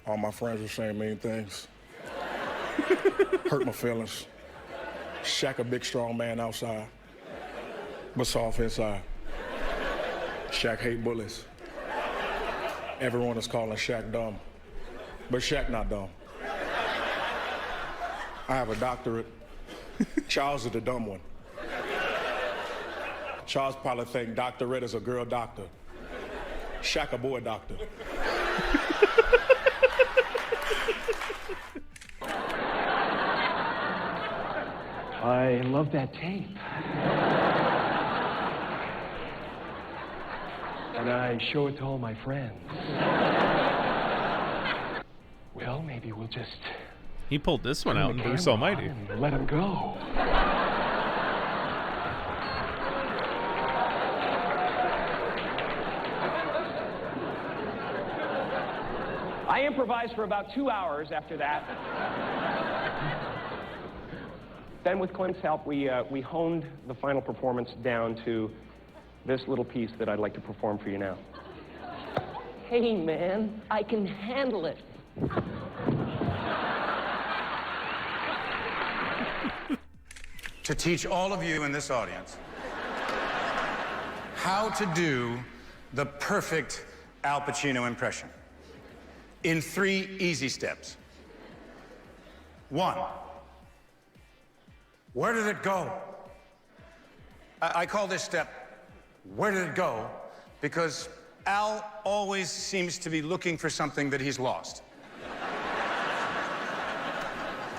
Speaker 4: All my friends are saying mean things. Hurt my feelings. Shaq a big, strong man outside, but soft inside. Shaq hate bullies. Everyone is calling Shaq dumb, but Shaq not dumb. I have a doctorate. Charles is the dumb one. Charles probably think doctorate is a girl doctor. Shaq a boy doctor.
Speaker 18: I love that tape. And I show it to all my friends. Well, maybe we'll just...
Speaker 1: He pulled this one out in Bruce Almighty.
Speaker 18: Let him go. I improvised for about 2 hours after that. Then with Clint's help, we honed the final performance down to this little piece that I'd like to perform for you now. Hey, man, I can handle it.
Speaker 24: To teach all of you in this audience how to do the perfect Al Pacino impression in 3 easy steps. 1. Where did it go? I call this step, where did it go? Because Al always seems to be looking for something that he's lost.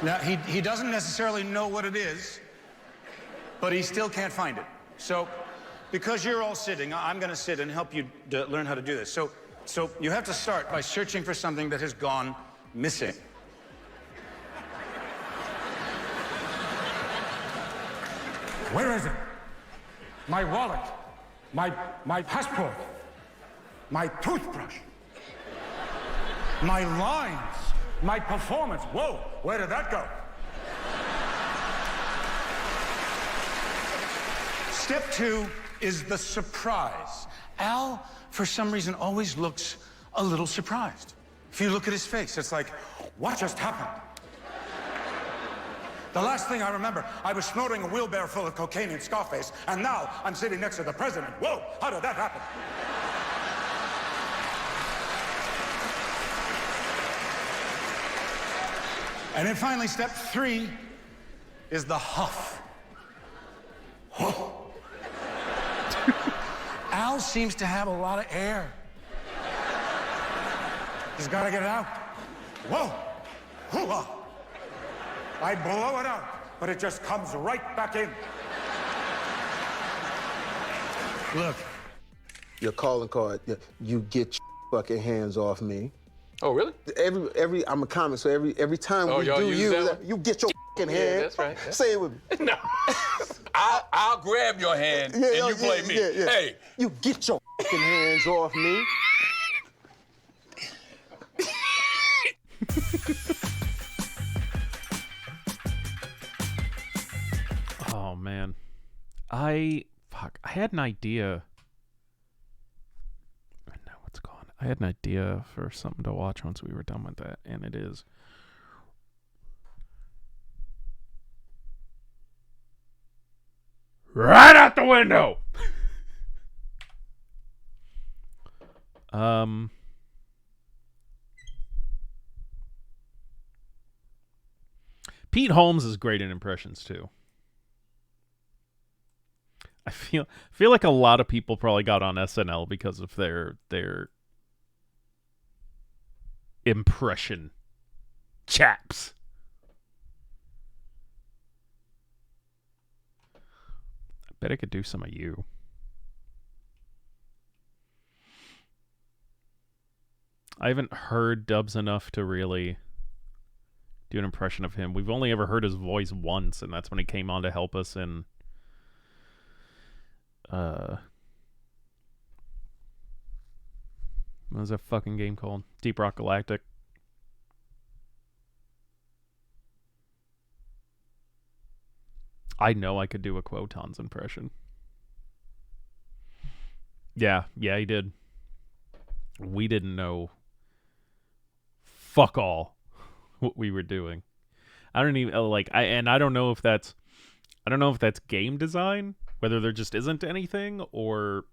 Speaker 24: Now, he doesn't necessarily know what it is, but he still can't find it. So, because you're all sitting, I'm gonna sit and help you learn how to do this. So you have to start by searching for something that has gone missing. Where is it? My wallet, my passport, my toothbrush, my lines, my performance. Whoa, where did that go? Step 2 is the surprise. Al, for some reason, always looks a little surprised. If you look at his face, it's like, what just happened? The last thing I remember, I was snorting a wheelbarrow full of cocaine in Scarface, and now I'm sitting next to the president. Whoa, how did that happen? And then finally, step 3 is the huff. Whoa. Al seems to have a lot of air. He's got to get it out. Whoa. Hoo-ah. I blow it out, but it just comes right back in.
Speaker 3: Look, your calling card, you get your fucking hands off me.
Speaker 10: Oh, really?
Speaker 3: I'm a comic, so every time we
Speaker 10: y'all
Speaker 3: do
Speaker 10: use that
Speaker 3: you get your fucking hand.
Speaker 10: Yeah, that's right. Yeah.
Speaker 3: Say it with me.
Speaker 10: No. I'll grab your hand and you play me.
Speaker 3: Yeah.
Speaker 10: Hey.
Speaker 3: You get your fucking hands off me.
Speaker 1: Oh man, I had an idea. No, it's gone. I had an idea for something to watch once we were done with that, and it is right out the window. Pete Holmes is great in impressions too. I feel like a lot of people probably got on SNL because of their impression chaps. I bet I could do some of you. I haven't heard Dubs enough to really do an impression of him. We've only ever heard his voice once, and that's when he came on to help us in what was that fucking game called? Deep Rock Galactic. I know I could do a Quotons impression. Yeah, he did. We didn't know fuck all what we were doing. I don't even I don't know if that's game design, whether there just isn't anything, or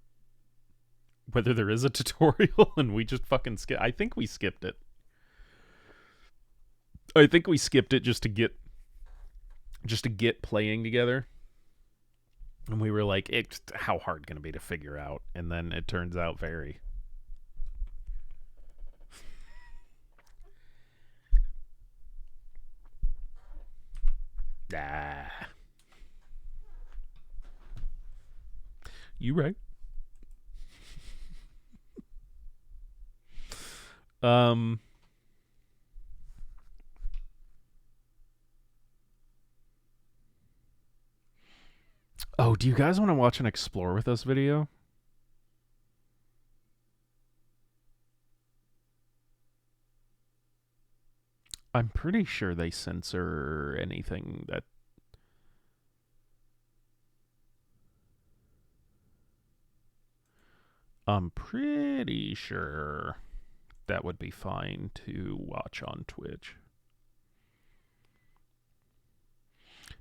Speaker 1: whether there is a tutorial and we just fucking skip. I think we skipped it. I think we skipped it just to get playing together. And we were like, it's how hard gonna be to figure out, and then it turns out very. You right. Oh, do you guys want to watch an Explore With Us video? I'm pretty sure they censor anything that... I'm pretty sure that would be fine to watch on Twitch.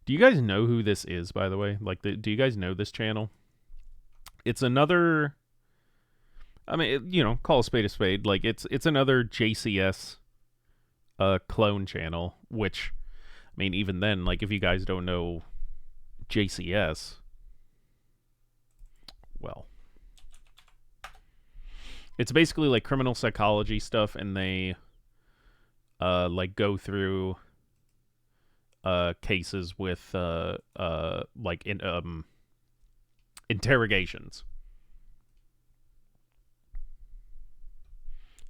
Speaker 1: Do you guys know who this is, by the way? Like, do you guys know this channel? It's another... I mean, call a spade. Like, it's another JCS clone channel, which, I mean, even then, like, if you guys don't know JCS, well, it's basically like criminal psychology stuff, and they like go through cases with interrogations.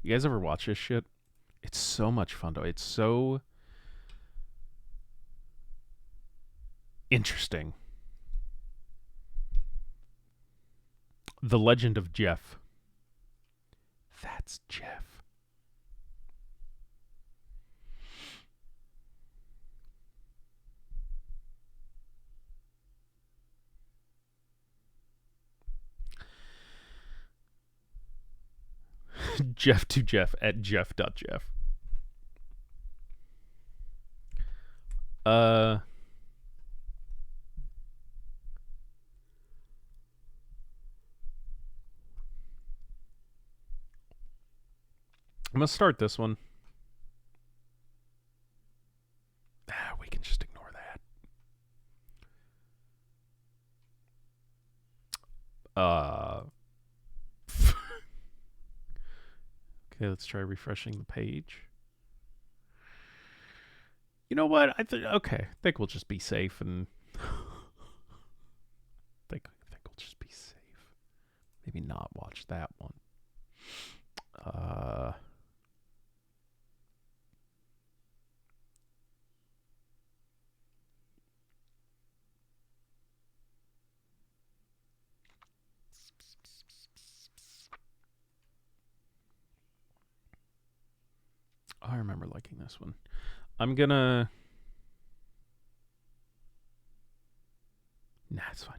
Speaker 1: You guys ever watch this shit? It's so much fun, though. It's so interesting. The Legend of Jeff. That's Jeff. Jeff to Jeff at jeff.jeff. I'm gonna start this one. We can just ignore that. Okay, let's try refreshing the page. You know what? I think we'll just be safe, and think we'll just be safe. Maybe not watch that one. I remember liking this one. I'm gonna... Nah, it's fine.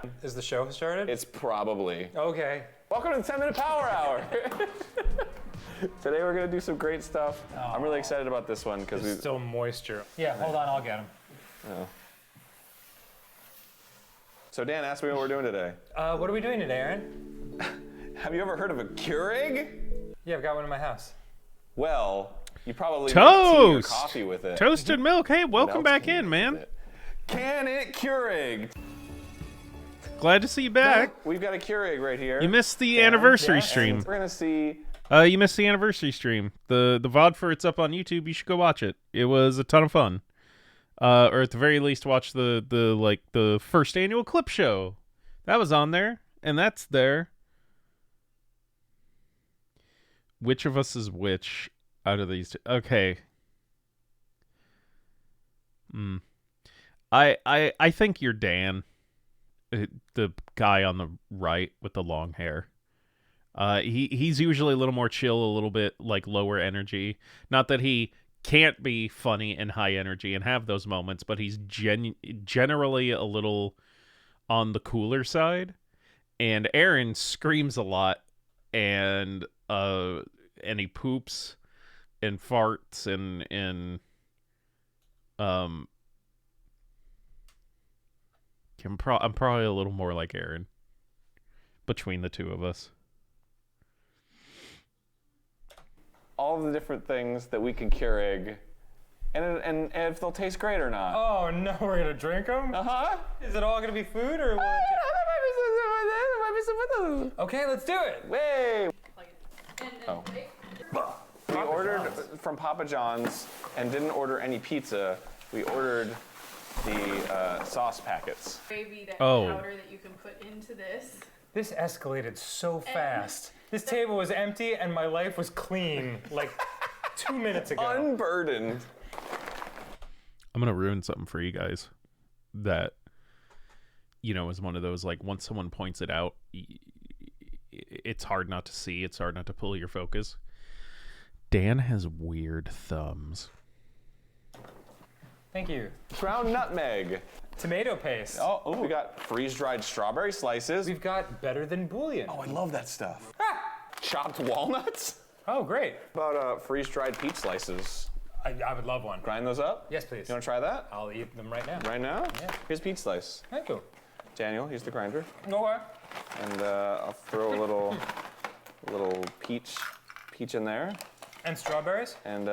Speaker 7: Is the show started?
Speaker 13: It's probably.
Speaker 7: Okay.
Speaker 13: Welcome to the 10-minute power hour. Today we're gonna do some great stuff. I'm really excited about this one because
Speaker 7: There's still moisture. Yeah, hold on, I'll get him.
Speaker 13: Oh. So Dan, ask me what we're doing today.
Speaker 7: What are we doing today, Aaron?
Speaker 13: Have you ever heard of a Keurig?
Speaker 7: Yeah, I've got one in my house.
Speaker 13: Well, you probably make
Speaker 1: Toast!
Speaker 13: tea or coffee with it.
Speaker 1: Toasted milk. Hey, welcome
Speaker 13: else
Speaker 1: back
Speaker 13: can you
Speaker 1: in,
Speaker 13: do
Speaker 1: man.
Speaker 13: with it? Can it Keurig?
Speaker 1: Glad to see you back.
Speaker 13: We've got a Keurig right here.
Speaker 1: You missed the anniversary stream.
Speaker 13: And we're gonna see.
Speaker 1: You missed the anniversary stream. The VOD for it's up on YouTube. You should go watch it. It was a ton of fun. Or at the very least, watch the first annual clip show. That was on there, and that's there. Which of us is which out of these two? Okay. I think you're Dan, the guy on the right with the long hair. He's usually a little more chill, a little bit like lower energy. Not that he can't be funny and high energy and have those moments, but he's generally a little on the cooler side. And Aaron screams a lot, and he poops and farts and I'm probably a little more like Aaron between the two of us.
Speaker 13: All of the different things that we can Keurig, and if they'll taste great or not.
Speaker 7: Oh no, we're gonna drink them?
Speaker 13: Uh-huh.
Speaker 7: Is it all gonna be food or what? Okay, let's do it.
Speaker 13: Way. Oh. We ordered from Papa John's and didn't order any pizza. We ordered the sauce packets.
Speaker 21: Gravy that
Speaker 1: Oh.
Speaker 21: powder that you can put into this.
Speaker 7: This escalated so fast. This table was empty and my life was clean like 2 minutes ago.
Speaker 13: Unburdened.
Speaker 1: I'm gonna ruin something for you guys that, you know, is one of those, like, once someone points it out, it's hard not to see. It's hard not to pull your focus. Dan has weird thumbs.
Speaker 7: Thank you.
Speaker 13: Ground nutmeg.
Speaker 7: Tomato paste.
Speaker 13: Oh, ooh. We got freeze-dried strawberry slices.
Speaker 7: We've got better than bouillon.
Speaker 13: Oh, I love that stuff. Chopped walnuts.
Speaker 7: Oh, great.
Speaker 13: How about freeze-dried peach slices?
Speaker 7: I would love one.
Speaker 13: Grind those up?
Speaker 7: Yes, please.
Speaker 13: You want to try that?
Speaker 7: I'll eat them right now.
Speaker 13: Right now?
Speaker 7: Yeah.
Speaker 13: Here's peach slice.
Speaker 7: Thank you.
Speaker 13: Daniel, here's the grinder.
Speaker 7: Okay.
Speaker 13: And I'll throw a little peach in there.
Speaker 7: And strawberries.
Speaker 13: And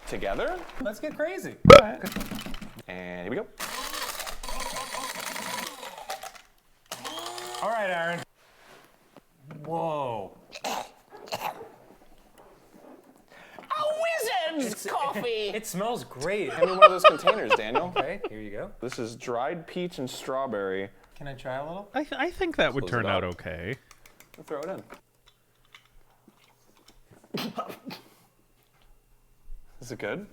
Speaker 13: together.
Speaker 7: Let's get crazy.
Speaker 13: And here we go.
Speaker 7: All right, Aaron. Whoa.
Speaker 10: A wizard's coffee!
Speaker 7: It smells great.
Speaker 13: Hand me one of those containers, Daniel.
Speaker 7: Okay, here you go.
Speaker 13: This is dried peach and strawberry.
Speaker 7: Can I try a little?
Speaker 1: I think that would
Speaker 13: Close
Speaker 1: turn
Speaker 13: it
Speaker 1: out
Speaker 13: up.
Speaker 1: okay.
Speaker 13: We'll throw it in. Is it good?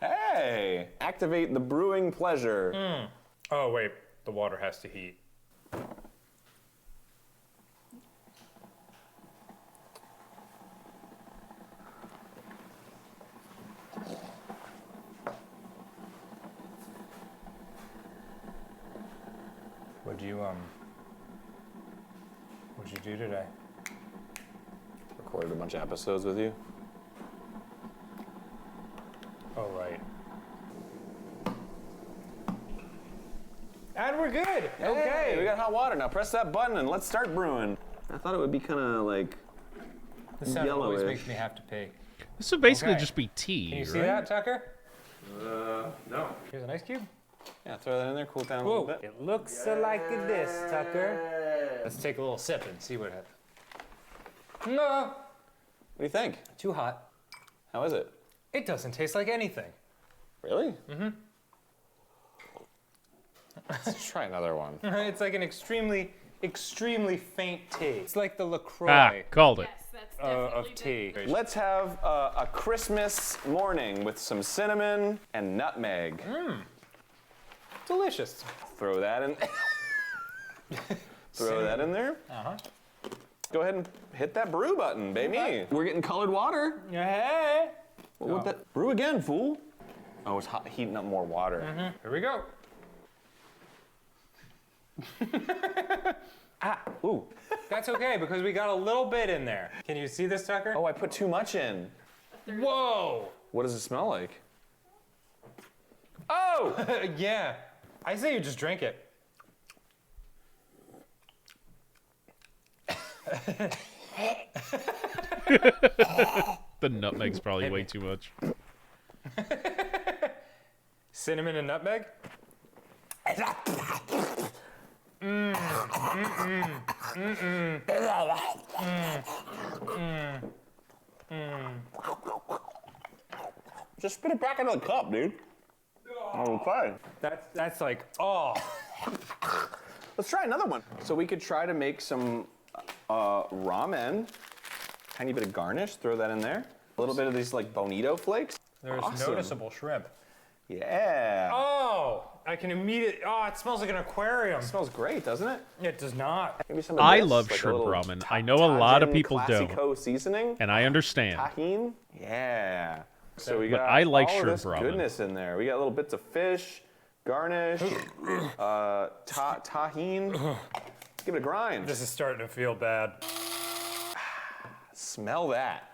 Speaker 13: Hey! Activate the brewing pleasure.
Speaker 7: Oh, wait. The water has to heat. What'd you do today?
Speaker 13: Recorded a bunch of episodes with you.
Speaker 7: Oh, right. And we're good.
Speaker 13: Okay, we got hot water. Now press that button and let's start brewing. I thought it would be kind of like
Speaker 7: This sound always
Speaker 13: yellowish.
Speaker 7: makes me have to pee.
Speaker 1: This would basically
Speaker 7: Okay.
Speaker 1: just be tea,
Speaker 7: Can you
Speaker 1: right?
Speaker 7: see that, Tucker?
Speaker 13: No.
Speaker 7: Here's an ice cube.
Speaker 13: Yeah, throw that in there, cool it down a
Speaker 7: Whoa,
Speaker 13: little bit.
Speaker 7: it looks like this, Tucker. Let's take a little sip and see what happens. No,
Speaker 13: What do you think?
Speaker 7: too hot.
Speaker 13: How is it?
Speaker 7: It doesn't taste like anything.
Speaker 13: Really?
Speaker 7: Mm-hmm.
Speaker 13: Let's try another one.
Speaker 7: It's like an extremely faint tea. It's like the LaCroix
Speaker 1: Ah, called it.
Speaker 7: of tea.
Speaker 13: Let's have a Christmas morning with some cinnamon and nutmeg.
Speaker 7: Delicious.
Speaker 13: Throw that in. Throw that in there.
Speaker 7: Uh-huh.
Speaker 13: Go ahead and hit that brew button, baby.
Speaker 7: Okay.
Speaker 13: We're getting colored water.
Speaker 7: Hey.
Speaker 13: What would that? Brew again, fool. Oh, it's hot, heating up more water.
Speaker 7: Here we go.
Speaker 13: Ooh.
Speaker 7: That's okay because we got a little bit in there. Can you see this, Tucker?
Speaker 13: Oh, I put too much in.
Speaker 7: Whoa!
Speaker 13: What does it smell like? Oh!
Speaker 7: Yeah. I say you just drink it.
Speaker 1: The nutmeg's probably way too much.
Speaker 7: Cinnamon and nutmeg?
Speaker 13: Just spit it back into the cup, dude. Okay.
Speaker 7: That's like, oh.
Speaker 13: Let's try another one. So we could try to make some ramen. Tiny bit of garnish, throw that in there. A little bit of these like bonito flakes.
Speaker 7: There's
Speaker 13: Awesome.
Speaker 7: noticeable shrimp.
Speaker 13: Yeah.
Speaker 7: Oh, I can immediately, it smells like an aquarium.
Speaker 13: It smells great, doesn't it?
Speaker 7: It does not.
Speaker 13: Maybe some of
Speaker 1: I
Speaker 13: this,
Speaker 1: love
Speaker 13: like a
Speaker 1: shrimp
Speaker 13: little
Speaker 1: ramen. I know a lot of
Speaker 13: Tajin
Speaker 1: people don't.
Speaker 13: Classico seasoning.
Speaker 1: And I understand.
Speaker 13: Tahini. Yeah. So we
Speaker 1: But
Speaker 13: got
Speaker 1: I like
Speaker 13: all of
Speaker 1: shrimp
Speaker 13: this
Speaker 1: ramen.
Speaker 13: goodness in there. We got little bits of fish, garnish, tahine. Let's give it a grind.
Speaker 7: This is starting to feel bad.
Speaker 13: Smell that.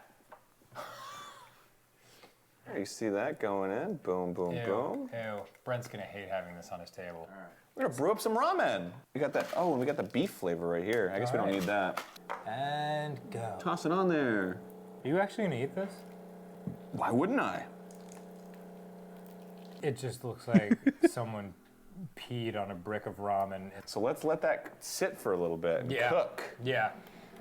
Speaker 13: There, you see that going in. Boom, boom, boom.
Speaker 7: Ew. Brent's gonna hate having this on his table.
Speaker 13: All right. We're gonna brew up some ramen. We got that. Oh, and we got the beef flavor right here. I guess we don't need that.
Speaker 7: And go.
Speaker 13: Toss it on there.
Speaker 7: Are you actually gonna eat this?
Speaker 13: Why wouldn't I?
Speaker 7: It just looks like someone peed on a brick of ramen.
Speaker 13: So let's let that sit for a little bit and
Speaker 7: Yeah.
Speaker 13: cook.
Speaker 7: Yeah.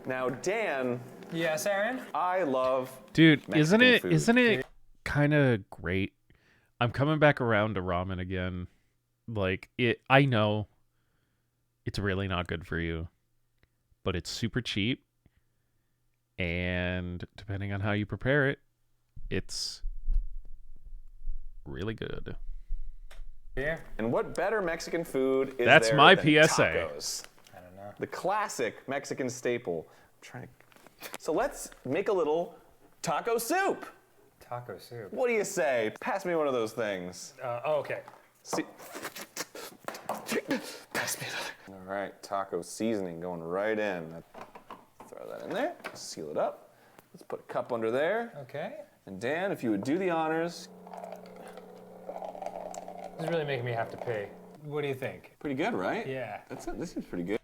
Speaker 13: Now, Dan.
Speaker 7: Yes, Aaron?
Speaker 13: I love
Speaker 1: Dude,
Speaker 13: Mexican food.
Speaker 1: isn't it kind of great? I'm coming back around to ramen again. Like I know it's really not good for you, but it's super cheap. And depending on how you prepare it, it's really good.
Speaker 7: Yeah.
Speaker 13: And what better Mexican food is
Speaker 1: That's
Speaker 13: there
Speaker 1: my
Speaker 13: than
Speaker 1: PSA.
Speaker 13: tacos?
Speaker 7: I don't know.
Speaker 13: The classic Mexican staple. I'm trying to. So let's make a little taco soup.
Speaker 7: Taco soup.
Speaker 13: What do you say? Pass me one of those things.
Speaker 7: Okay.
Speaker 13: See. Pass me another. All right, taco seasoning going right in. Throw that in there. Seal it up. Let's put a cup under there.
Speaker 7: Okay.
Speaker 13: And Dan, if you would do the honors.
Speaker 7: This is really making me have to pee. What do you think?
Speaker 13: Pretty good, right?
Speaker 7: Yeah.
Speaker 13: That's it. This is pretty good.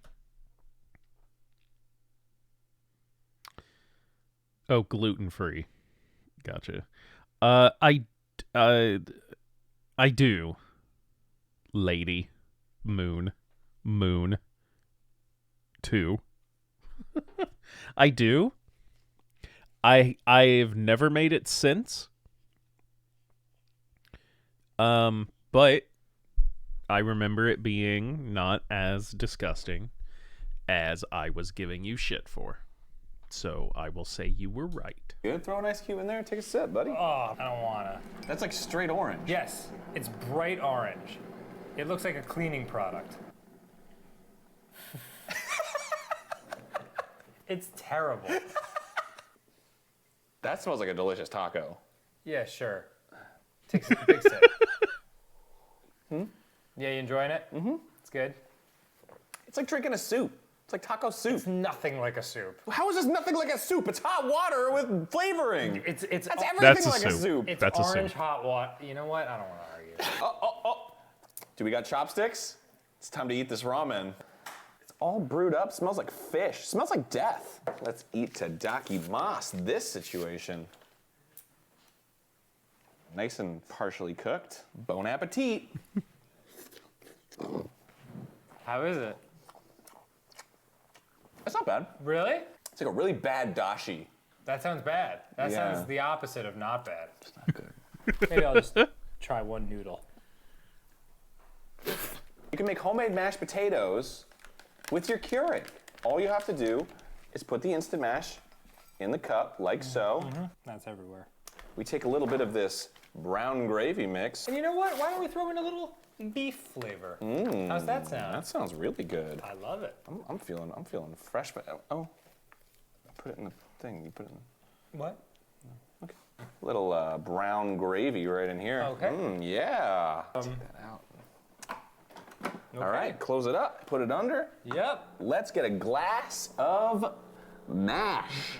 Speaker 1: Oh, gluten-free. Gotcha. I do. Lady. Moon. 2. I do. I've never made it since. But I remember it being not as disgusting as I was giving you shit for. So I will say you were right.
Speaker 13: Good. Throw an ice cube in there and take a sip, buddy.
Speaker 7: Oh, I don't wanna.
Speaker 13: That's like straight orange.
Speaker 7: Yes, it's bright orange. It looks like a cleaning product. It's terrible.
Speaker 13: That smells like a delicious taco.
Speaker 7: Yeah, sure. Take a big sip. Yeah, you enjoying it? Mm-hmm. It's good.
Speaker 13: It's like drinking a soup. It's like taco soup.
Speaker 7: It's nothing like a soup.
Speaker 13: How is this nothing like a soup? It's hot water with flavoring.
Speaker 7: That's
Speaker 13: everything
Speaker 1: That's a
Speaker 13: like a
Speaker 1: soup.
Speaker 13: soup.
Speaker 7: It's
Speaker 1: That's a
Speaker 7: orange
Speaker 1: soup.
Speaker 7: hot water. You know what? I don't want to argue.
Speaker 13: Do we got chopsticks? It's time to eat this ramen. It's all brewed up. Smells like fish. Smells like death. Let's eat tadakimasu this situation. Nice and partially cooked. Bon appetit.
Speaker 7: How is it?
Speaker 13: It's not bad.
Speaker 7: Really?
Speaker 13: It's like a really bad dashi.
Speaker 7: That sounds bad. That
Speaker 13: Yeah.
Speaker 7: sounds the opposite of not bad.
Speaker 13: It's not good.
Speaker 7: Maybe I'll just try one noodle.
Speaker 13: You can make homemade mashed potatoes with your Keurig. All you have to do is put the instant mash in the cup, like so.
Speaker 7: That's everywhere.
Speaker 13: We take a little bit of this brown gravy mix.
Speaker 7: And you know what? Why don't we throw in a little beef flavor? How's that sound?
Speaker 13: That sounds really good.
Speaker 7: I love it.
Speaker 13: I'm feeling fresh, but I put it in the thing. You put it in.
Speaker 7: What?
Speaker 13: Okay. Little brown gravy right in here.
Speaker 7: Okay.
Speaker 13: Yeah. Take that out. All right, close it up, put it under.
Speaker 7: Yep.
Speaker 13: Let's get a glass of mash.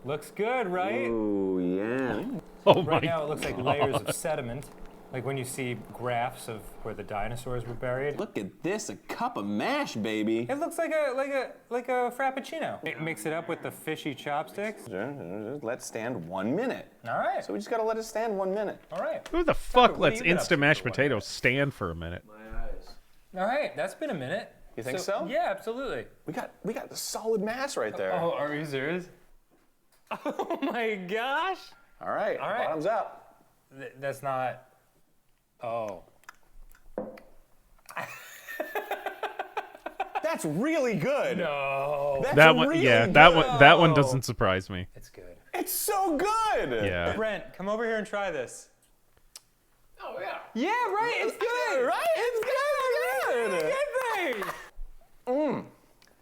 Speaker 7: Looks good, right?
Speaker 13: Ooh, yeah.
Speaker 1: Oh
Speaker 7: right
Speaker 1: my
Speaker 7: now it looks like layers of sediment, like when you see graphs of where the dinosaurs were buried.
Speaker 13: Look at this, a cup of mash, baby.
Speaker 7: It looks like a frappuccino. Mix it up with the fishy chopsticks.
Speaker 13: Let stand 1 minute.
Speaker 7: All right.
Speaker 13: So we just gotta let it stand 1 minute.
Speaker 7: All right.
Speaker 1: Who the fuck
Speaker 7: what
Speaker 1: lets
Speaker 7: have you been up
Speaker 1: instant
Speaker 7: to
Speaker 1: mashed
Speaker 7: for 1
Speaker 1: potatoes stand for a minute?
Speaker 7: All right, that's been a minute.
Speaker 13: You think so?
Speaker 7: Yeah, absolutely.
Speaker 13: We got the solid mass right there.
Speaker 7: Oh, are you serious? Oh my gosh.
Speaker 13: All right, bottoms up.
Speaker 7: That's not. Oh.
Speaker 13: That's really good.
Speaker 7: No.
Speaker 13: That's
Speaker 1: That one,
Speaker 13: really
Speaker 1: yeah,
Speaker 13: good.
Speaker 1: that one doesn't surprise me.
Speaker 7: It's good.
Speaker 13: It's so good.
Speaker 1: Yeah.
Speaker 7: Brent, come over here and try this.
Speaker 10: Oh, yeah.
Speaker 7: Yeah, right. It's good.
Speaker 13: Right? It's good.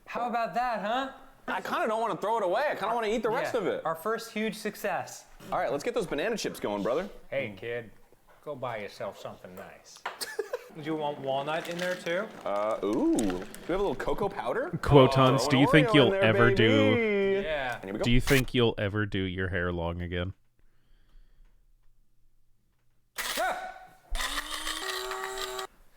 Speaker 7: How about that, huh?
Speaker 13: I kind of don't want to throw it away. I kind of want to eat the rest of it.
Speaker 7: Our first huge success.
Speaker 13: All right, let's get those banana chips going, brother.
Speaker 7: Hey, kid, go buy yourself something nice. Do you want walnut in there too?
Speaker 13: Ooh. Do we have a little cocoa powder?
Speaker 1: Quotons, do you think
Speaker 13: Oreo
Speaker 1: you'll
Speaker 13: in there,
Speaker 1: ever do?
Speaker 13: baby.
Speaker 7: Yeah.
Speaker 13: And here we go.
Speaker 1: Do you think you'll ever do your hair long again?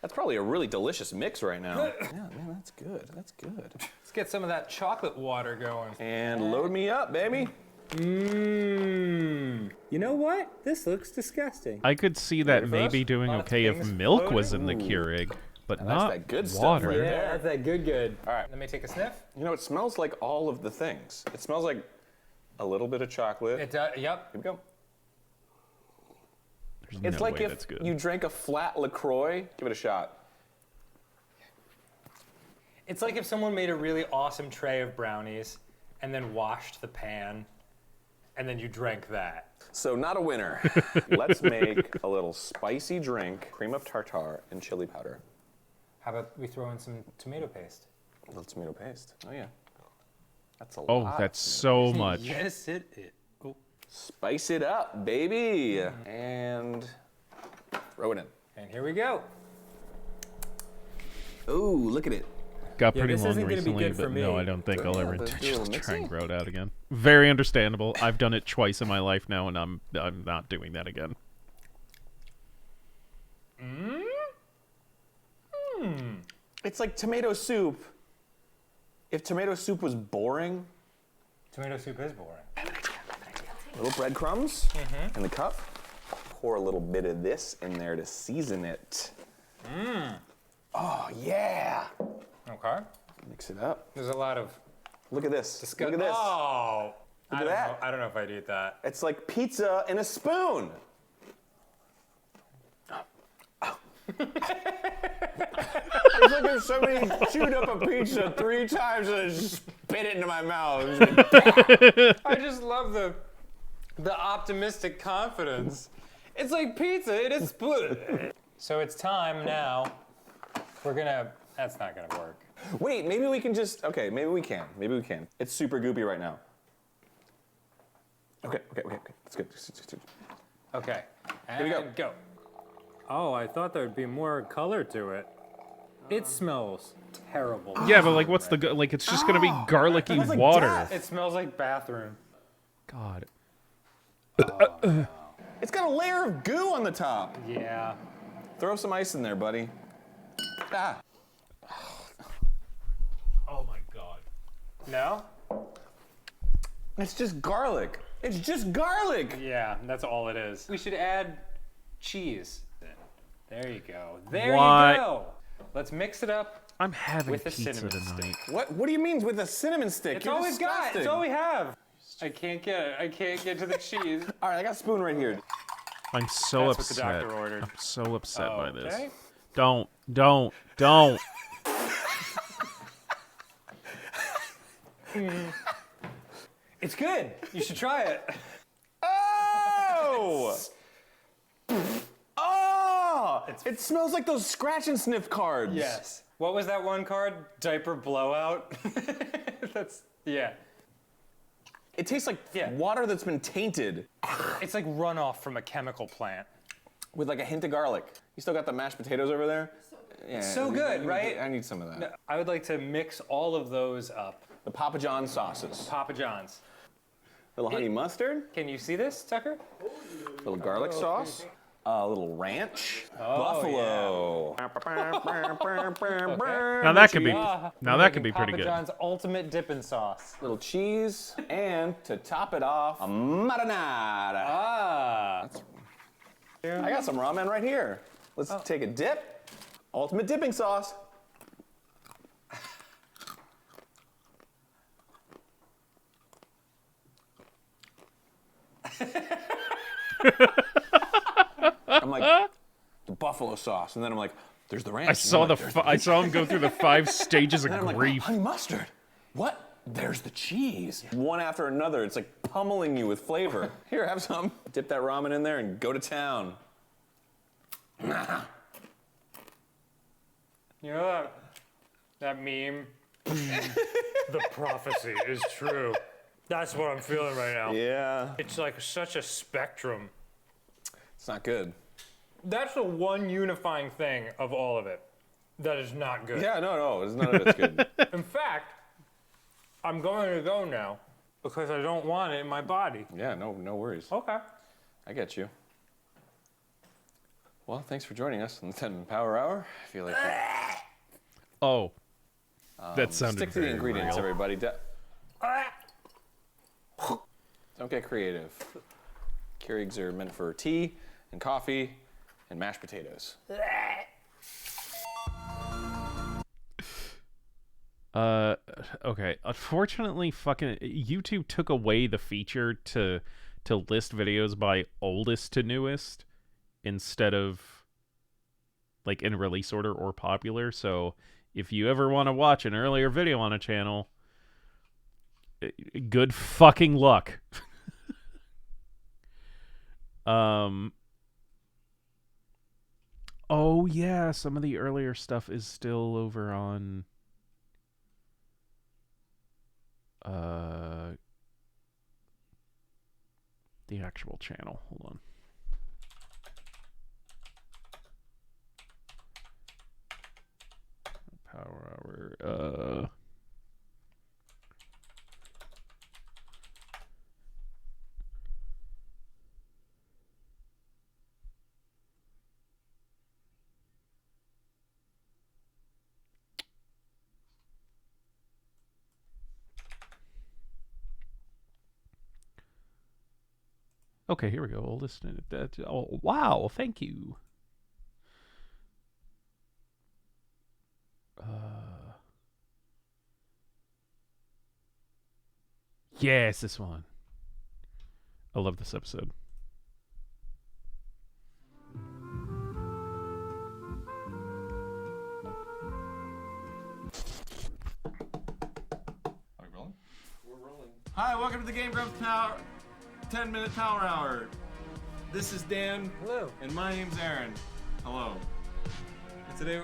Speaker 13: That's probably a really delicious mix right now. Yeah, man, that's good. That's good.
Speaker 7: Let's get some of that chocolate water going.
Speaker 13: And load me up, baby.
Speaker 7: Mmm. You know what? This looks disgusting.
Speaker 1: I could see that
Speaker 7: Ready for
Speaker 1: maybe
Speaker 7: us?
Speaker 1: doing
Speaker 7: Lots of
Speaker 1: okay if
Speaker 7: things
Speaker 1: milk was in the
Speaker 13: floating.
Speaker 1: Keurig, but
Speaker 13: Now that's
Speaker 1: not
Speaker 13: that good stuff
Speaker 1: water.
Speaker 13: right there.
Speaker 7: Yeah, that's that good.
Speaker 13: All right.
Speaker 7: Let me take a sniff.
Speaker 13: You know, it smells like all of the things. It smells like a little bit of chocolate.
Speaker 7: It yep.
Speaker 13: Here we go.
Speaker 1: There's
Speaker 13: It's
Speaker 1: no
Speaker 13: like
Speaker 1: way
Speaker 13: if
Speaker 1: that's good.
Speaker 13: you drank a flat LaCroix. Give it a shot.
Speaker 7: It's like if someone made a really awesome tray of brownies and then washed the pan, and then you drank that.
Speaker 13: So not a winner. Let's make a little spicy drink, cream of tartar and chili powder.
Speaker 7: How about we throw in some tomato paste?
Speaker 13: A little tomato paste. Oh yeah. That's a
Speaker 1: Oh,
Speaker 13: lot.
Speaker 1: that's so much.
Speaker 7: Yes, it is. Oh.
Speaker 13: Spice it up, baby. And throw it in.
Speaker 7: And here we go.
Speaker 13: Ooh, look at it.
Speaker 1: Got
Speaker 7: Yeah,
Speaker 1: pretty
Speaker 7: this
Speaker 1: long
Speaker 7: isn't gonna be
Speaker 1: recently,
Speaker 7: good for
Speaker 1: but no,
Speaker 7: me.
Speaker 1: I don't think I'll ever
Speaker 13: Let's do a
Speaker 1: intentionally
Speaker 13: little
Speaker 1: try and
Speaker 13: mixing.
Speaker 1: grow it out again. Very understandable. I've done it twice in my life now, and I'm not doing that again.
Speaker 13: It's like tomato soup. If tomato soup was boring,
Speaker 7: Tomato soup is boring.
Speaker 13: little breadcrumbs in the cup. Pour a little bit of this in there to season it. Oh, yeah.
Speaker 7: Okay.
Speaker 13: Mix it up.
Speaker 7: There's a lot of
Speaker 13: Look at this. Look at this.
Speaker 7: Oh.
Speaker 13: Look
Speaker 7: I
Speaker 13: at
Speaker 7: don't
Speaker 13: that.
Speaker 7: know. I don't know if I'd eat that.
Speaker 13: It's like pizza in a spoon. It's like if somebody chewed up a pizza 3 times and then spit it into my mouth.
Speaker 7: I just love the optimistic confidence. It's like pizza, it is split. So it's time now. That's not gonna work.
Speaker 13: Wait, maybe we can just, okay, maybe we can. Maybe we can. It's super goopy right now. Okay. That's good.
Speaker 7: Okay.
Speaker 13: Here we go.
Speaker 7: And go. Oh, I thought there'd be more color to it. It smells terrible.
Speaker 1: Yeah, but like, what's the like? It's just gonna be garlicky
Speaker 13: smells like
Speaker 1: water.
Speaker 13: death.
Speaker 7: It smells like bathroom.
Speaker 1: God.
Speaker 13: It's got a layer of goo on the top.
Speaker 7: Yeah.
Speaker 13: Throw some ice in there, buddy. Ah.
Speaker 1: Oh my God.
Speaker 7: No?
Speaker 13: It's just garlic. It's just garlic.
Speaker 7: Yeah, that's all it is. We should add cheese. There you go. There
Speaker 1: What?
Speaker 7: you go. Let's mix it up.
Speaker 1: I'm having
Speaker 7: with a
Speaker 1: pizza
Speaker 7: cinnamon
Speaker 1: tonight.
Speaker 13: What do you mean with a cinnamon stick?
Speaker 7: It's
Speaker 13: You're
Speaker 7: all we've got.
Speaker 13: disgusting.
Speaker 7: It's all we have. I can't get it. I can't get to the cheese.
Speaker 13: All right, I got a spoon right here.
Speaker 1: I'm so
Speaker 7: That's what the
Speaker 1: upset.
Speaker 7: doctor ordered.
Speaker 1: I'm so upset by this.
Speaker 7: Okay.
Speaker 1: Don't.
Speaker 7: It's good. You should try it.
Speaker 13: Oh! Oh! It smells like those scratch and sniff cards.
Speaker 7: Yes. What was that one card? Diaper blowout. Yeah.
Speaker 13: It tastes like water that's been tainted.
Speaker 7: It's like runoff from a chemical plant.
Speaker 13: With like a hint of garlic. You still got the mashed potatoes over there?
Speaker 7: It's so good, right?
Speaker 13: I need some of that.
Speaker 7: No, I would like to mix all of those up.
Speaker 13: The Papa John's sauces.
Speaker 7: Papa John's.
Speaker 13: Little honey mustard.
Speaker 7: Can you see this, Tucker?
Speaker 13: Little garlic sauce. A little ranch.
Speaker 7: Oh,
Speaker 13: Buffalo.
Speaker 1: Now that could be. Now that could be pretty
Speaker 7: Papa
Speaker 1: good.
Speaker 7: John's ultimate dipping sauce.
Speaker 13: Little cheese. And to top it off, a marinara.
Speaker 7: Ah.
Speaker 13: I got some ramen right here. Let's take a dip. Ultimate dipping sauce. I'm like, the buffalo sauce, and then I'm like, there's the ranch.
Speaker 1: I saw I saw him go through the 5 stages of
Speaker 13: And then I'm
Speaker 1: grief.
Speaker 13: like, honey mustard. What? There's the cheese. One after another, it's like pummeling you with flavor. Here, have some. Dip that ramen in there and go to town.
Speaker 7: You know that meme? The prophecy is true. That's what I'm feeling right now.
Speaker 13: Yeah.
Speaker 7: It's like such a spectrum.
Speaker 13: It's not good.
Speaker 7: That's the one unifying thing of all of it that is not good.
Speaker 13: Yeah, no, none of it's good.
Speaker 7: In fact, I'm going to go now because I don't want it in my body.
Speaker 13: Yeah, no worries.
Speaker 7: Okay.
Speaker 13: I get you. Well, thanks for joining us on the 10 Power Hour. I feel like
Speaker 1: Oh. That sounded
Speaker 13: stick to the
Speaker 1: very
Speaker 13: ingredients,
Speaker 1: real.
Speaker 13: everybody. Don't get creative. Keurigs are meant for tea and coffee and mashed potatoes.
Speaker 1: Okay. Unfortunately, fucking YouTube took away the feature to list videos by oldest to newest instead of like in release order or popular. So if you ever want to watch an earlier video on a channel, good fucking luck. Oh yeah, some of the earlier stuff is still over on the actual channel. Hold on. Power Hour. Okay, here we go. Oldest. Oh, wow. Thank you. Yes, this one. I love this episode.
Speaker 13: Are we rolling? We're rolling. Hi, welcome to the Game Grumps 10-minute Power Hour. This is Dan.
Speaker 7: Hello.
Speaker 13: And my name's Aaron. Hello. And today,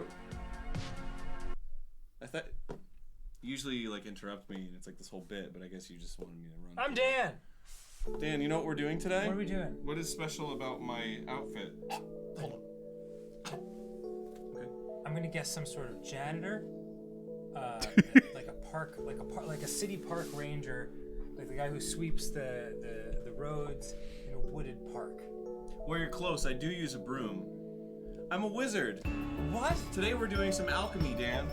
Speaker 13: I thought usually you like interrupt me and it's like this whole bit, but I guess you just wanted me to run.
Speaker 7: I'm Dan.
Speaker 13: Dan, you know what we're doing today?
Speaker 7: What are we doing?
Speaker 13: What is special about my outfit? Hold on.
Speaker 7: I'm gonna guess some sort of janitor, like a city park ranger, like the guy who sweeps the roads in a wooded park.
Speaker 13: Well, you're close. I do use a broom. I'm a wizard.
Speaker 7: What?
Speaker 13: Today we're doing some alchemy, Dan.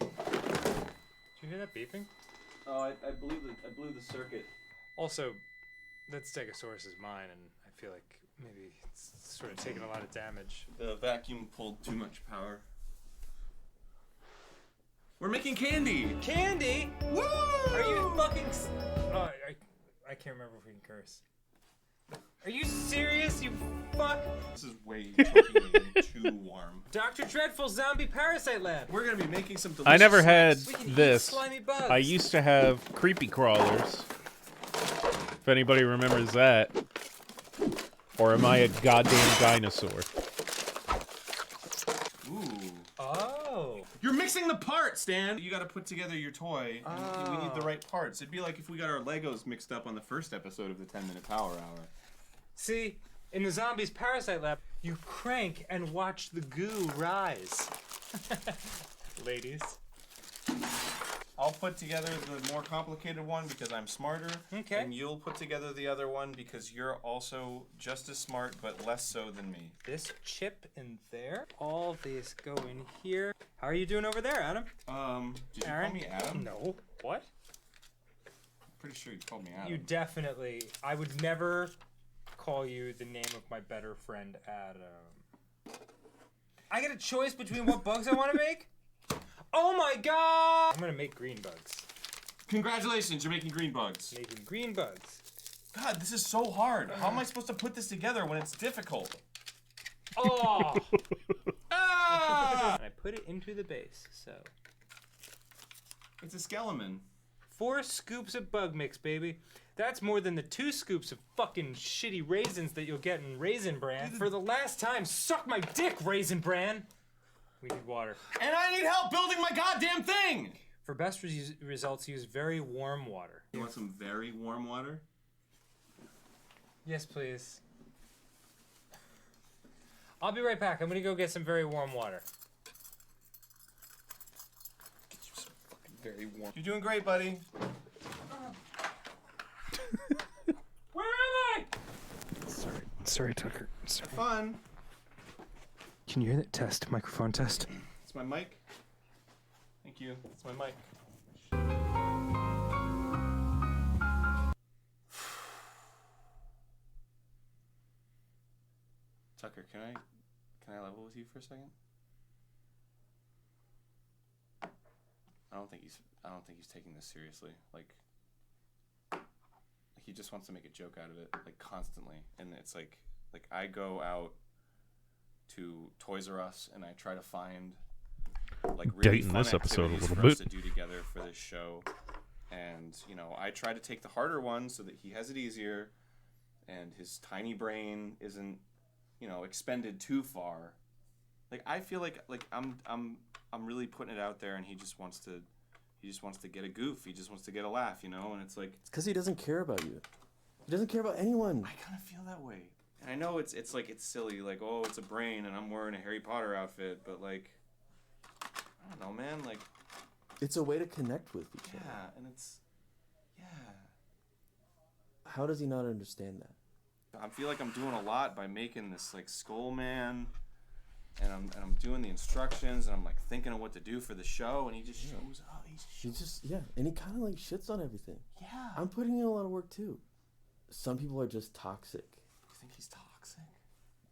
Speaker 7: Did you hear that beeping?
Speaker 13: Oh, I blew the circuit.
Speaker 7: Also, that Stegosaurus is mine, and I feel like maybe it's sort of taking a lot of damage.
Speaker 13: The vacuum pulled too much power. We're making candy!
Speaker 7: Candy?
Speaker 13: Woo!
Speaker 7: Are you fucking... Oh, I can't remember if we can curse. Are you serious, you fuck?
Speaker 13: This is way too warm.
Speaker 7: Dr. Dreadful Zombie Parasite Land.
Speaker 13: We're gonna be making some delicious
Speaker 1: I never had
Speaker 7: We can eat
Speaker 1: this.
Speaker 7: slimy bugs.
Speaker 1: I used to have creepy crawlers. If anybody remembers that. Or am I a goddamn dinosaur?
Speaker 13: Ooh.
Speaker 7: Oh.
Speaker 13: You're mixing
Speaker 1: missing the part, Stan. You got to put together your toy, and we need the right parts. It'd be like if we got our Legos mixed up on the first episode of the 10-minute Power Hour.
Speaker 7: See, in the Zombies Parasite Lab, you crank and watch the goo rise. Ladies.
Speaker 1: I'll put together the more complicated one because I'm smarter.
Speaker 7: Okay.
Speaker 1: And you'll put together the other one because you're also just as smart but less so than me.
Speaker 7: This chip in there. All these go in here. How are you doing over there, Adam?
Speaker 1: Did you
Speaker 7: Aaron?
Speaker 1: call me Adam?
Speaker 7: No. What?
Speaker 1: I'm pretty sure you called me Adam.
Speaker 7: You definitely. I would never call you the name of my better friend, Adam. I get a choice between what bugs I want to make? Oh my god! I'm gonna make green bugs.
Speaker 1: Congratulations, you're making green bugs.
Speaker 7: Making green bugs.
Speaker 1: God, this is so hard. How am I supposed to put this together when it's difficult?
Speaker 7: Oh! And I put it into the base, so.
Speaker 1: It's a skeleton.
Speaker 7: 4 scoops of bug mix, baby. That's more than the 2 scoops of fucking shitty raisins that you'll get in Raisin Bran. For the last time, suck my dick, Raisin Bran! We need water.
Speaker 1: And I need help building my goddamn thing!
Speaker 7: For best results, use very warm water.
Speaker 1: You want some very warm water?
Speaker 7: Yes, please. I'll be right back. I'm gonna go get some very warm water.
Speaker 1: Get you some fucking very warm. You're doing great, buddy.
Speaker 7: Where am I? Sorry, Tucker. Sorry.
Speaker 1: Fun.
Speaker 7: Can you hear that? Test. Microphone test.
Speaker 1: It's my mic. Thank you. It's my mic. Tucker, can I level with you for a second? I don't think he's taking this seriously. Like he just wants to make a joke out of it, like constantly. And it's like I go out to Toys R Us and I try to find like really
Speaker 14: Dating
Speaker 1: fun
Speaker 14: this episode a
Speaker 1: activities
Speaker 14: little
Speaker 1: for us
Speaker 14: bit.
Speaker 1: to do together for this show. And I try to take the harder ones so that he has it easier, and his tiny brain isn't expended too far. Like I feel like I'm really putting it out there, and he just wants to get a goof. He just wants to get a laugh, and it's like
Speaker 15: It's because he doesn't care about you. He doesn't care about anyone.
Speaker 1: I kind of feel that way. And I know it's silly, like, oh, it's a brain and I'm wearing a Harry Potter outfit, but like I don't know, man, like
Speaker 15: It's a way to connect with each other.
Speaker 1: yeah, and
Speaker 15: How does he not understand that?
Speaker 1: I feel like I'm doing a lot by making this like skull man, and I'm doing the instructions, and I'm like thinking of what to do for the show, and he just shows up.
Speaker 15: And he kind of like shits on everything.
Speaker 1: Yeah.
Speaker 15: I'm putting in a lot of work too. Some people are just toxic.
Speaker 1: You think he's toxic?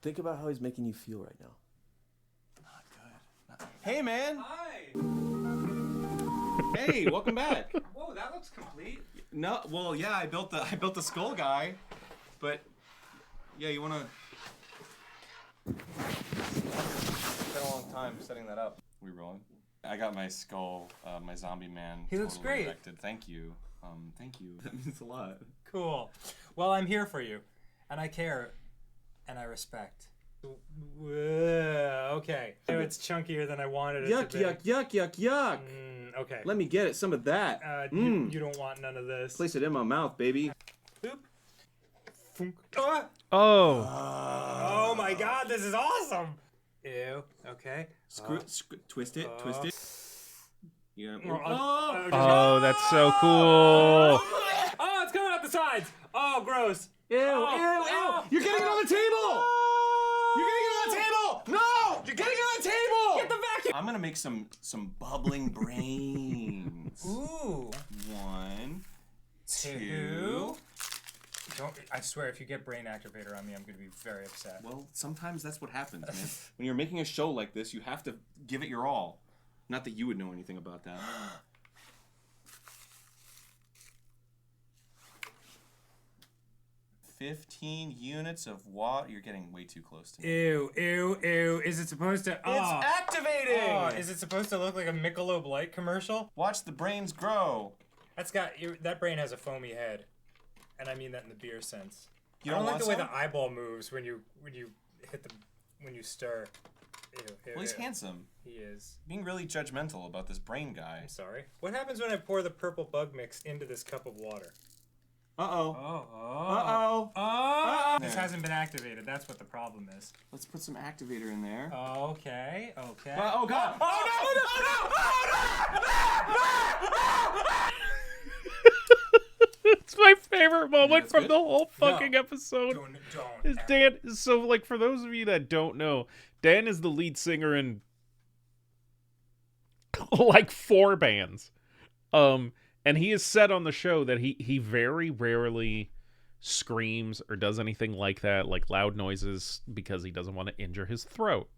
Speaker 15: Think about how he's making you feel right now.
Speaker 1: Not good. Hey, man.
Speaker 7: Hi.
Speaker 1: Hey, welcome back.
Speaker 7: Whoa, that looks complete.
Speaker 1: No, well, yeah, I built the skull guy, but yeah, you wanna? It's been a long time setting that up. We rolling? I got my skull, my zombie man.
Speaker 7: He looks great.
Speaker 1: Erected. Thank you. Thank you. That means a lot.
Speaker 7: Cool. Well, I'm here for you, and I care, and I respect. Okay. So it's chunkier than I wanted it to be.
Speaker 1: Yuck.
Speaker 7: Okay.
Speaker 1: Let me get it. Some of that.
Speaker 7: You don't want none of this.
Speaker 1: Place it in my mouth, baby.
Speaker 7: Boop. Funk. Ah!
Speaker 14: Oh.
Speaker 7: Oh my god, this is awesome! Ew. Okay.
Speaker 1: Twist it. Twist it. Yeah.
Speaker 14: Oh, that's so cool.
Speaker 7: Oh, it's coming out the sides. Oh, gross.
Speaker 1: Ew,
Speaker 7: Oh,
Speaker 1: You're getting it on the table! You're getting it on the table! No! You're getting it on the table!
Speaker 7: Get the vacuum!
Speaker 1: I'm gonna make some bubbling brains.
Speaker 7: Ooh.
Speaker 1: 1, 2.
Speaker 7: Don't. I swear, if you get brain activator on me, I'm gonna be very upset.
Speaker 1: Well, sometimes that's what happens, man. When you're making a show like this, you have to give it your all. Not that you would know anything about that. 15 units of water. You're getting way too close to me.
Speaker 7: Ew. Is it supposed to?
Speaker 1: It's activating!
Speaker 7: Oh, is it supposed to look like a Michelob Light commercial?
Speaker 1: Watch the brains grow.
Speaker 7: That brain has a foamy head, and I mean that in the beer sense.
Speaker 1: You
Speaker 7: I don't
Speaker 1: don't
Speaker 7: like
Speaker 1: want
Speaker 7: the way
Speaker 1: some?
Speaker 7: the eyeball moves when you hit when you stir.
Speaker 16: Well, he's handsome.
Speaker 7: He is.
Speaker 16: Being really judgmental about this brain guy.
Speaker 7: I'm sorry. What happens when I pour the purple bug mix into this cup of water?
Speaker 16: Uh-oh.
Speaker 7: This hasn't been activated. That's what the problem is.
Speaker 16: Let's put some activator in there.
Speaker 7: Okay.
Speaker 16: Oh, God.
Speaker 1: It's my favorite moment from the whole fucking episode.
Speaker 7: Don't.
Speaker 1: Is Dan? So, like, for those of you that don't know, Dan is the lead singer in like 4 bands, and he has said on the show that he very rarely screams or does anything like that, like loud noises, because he doesn't want to injure his throat.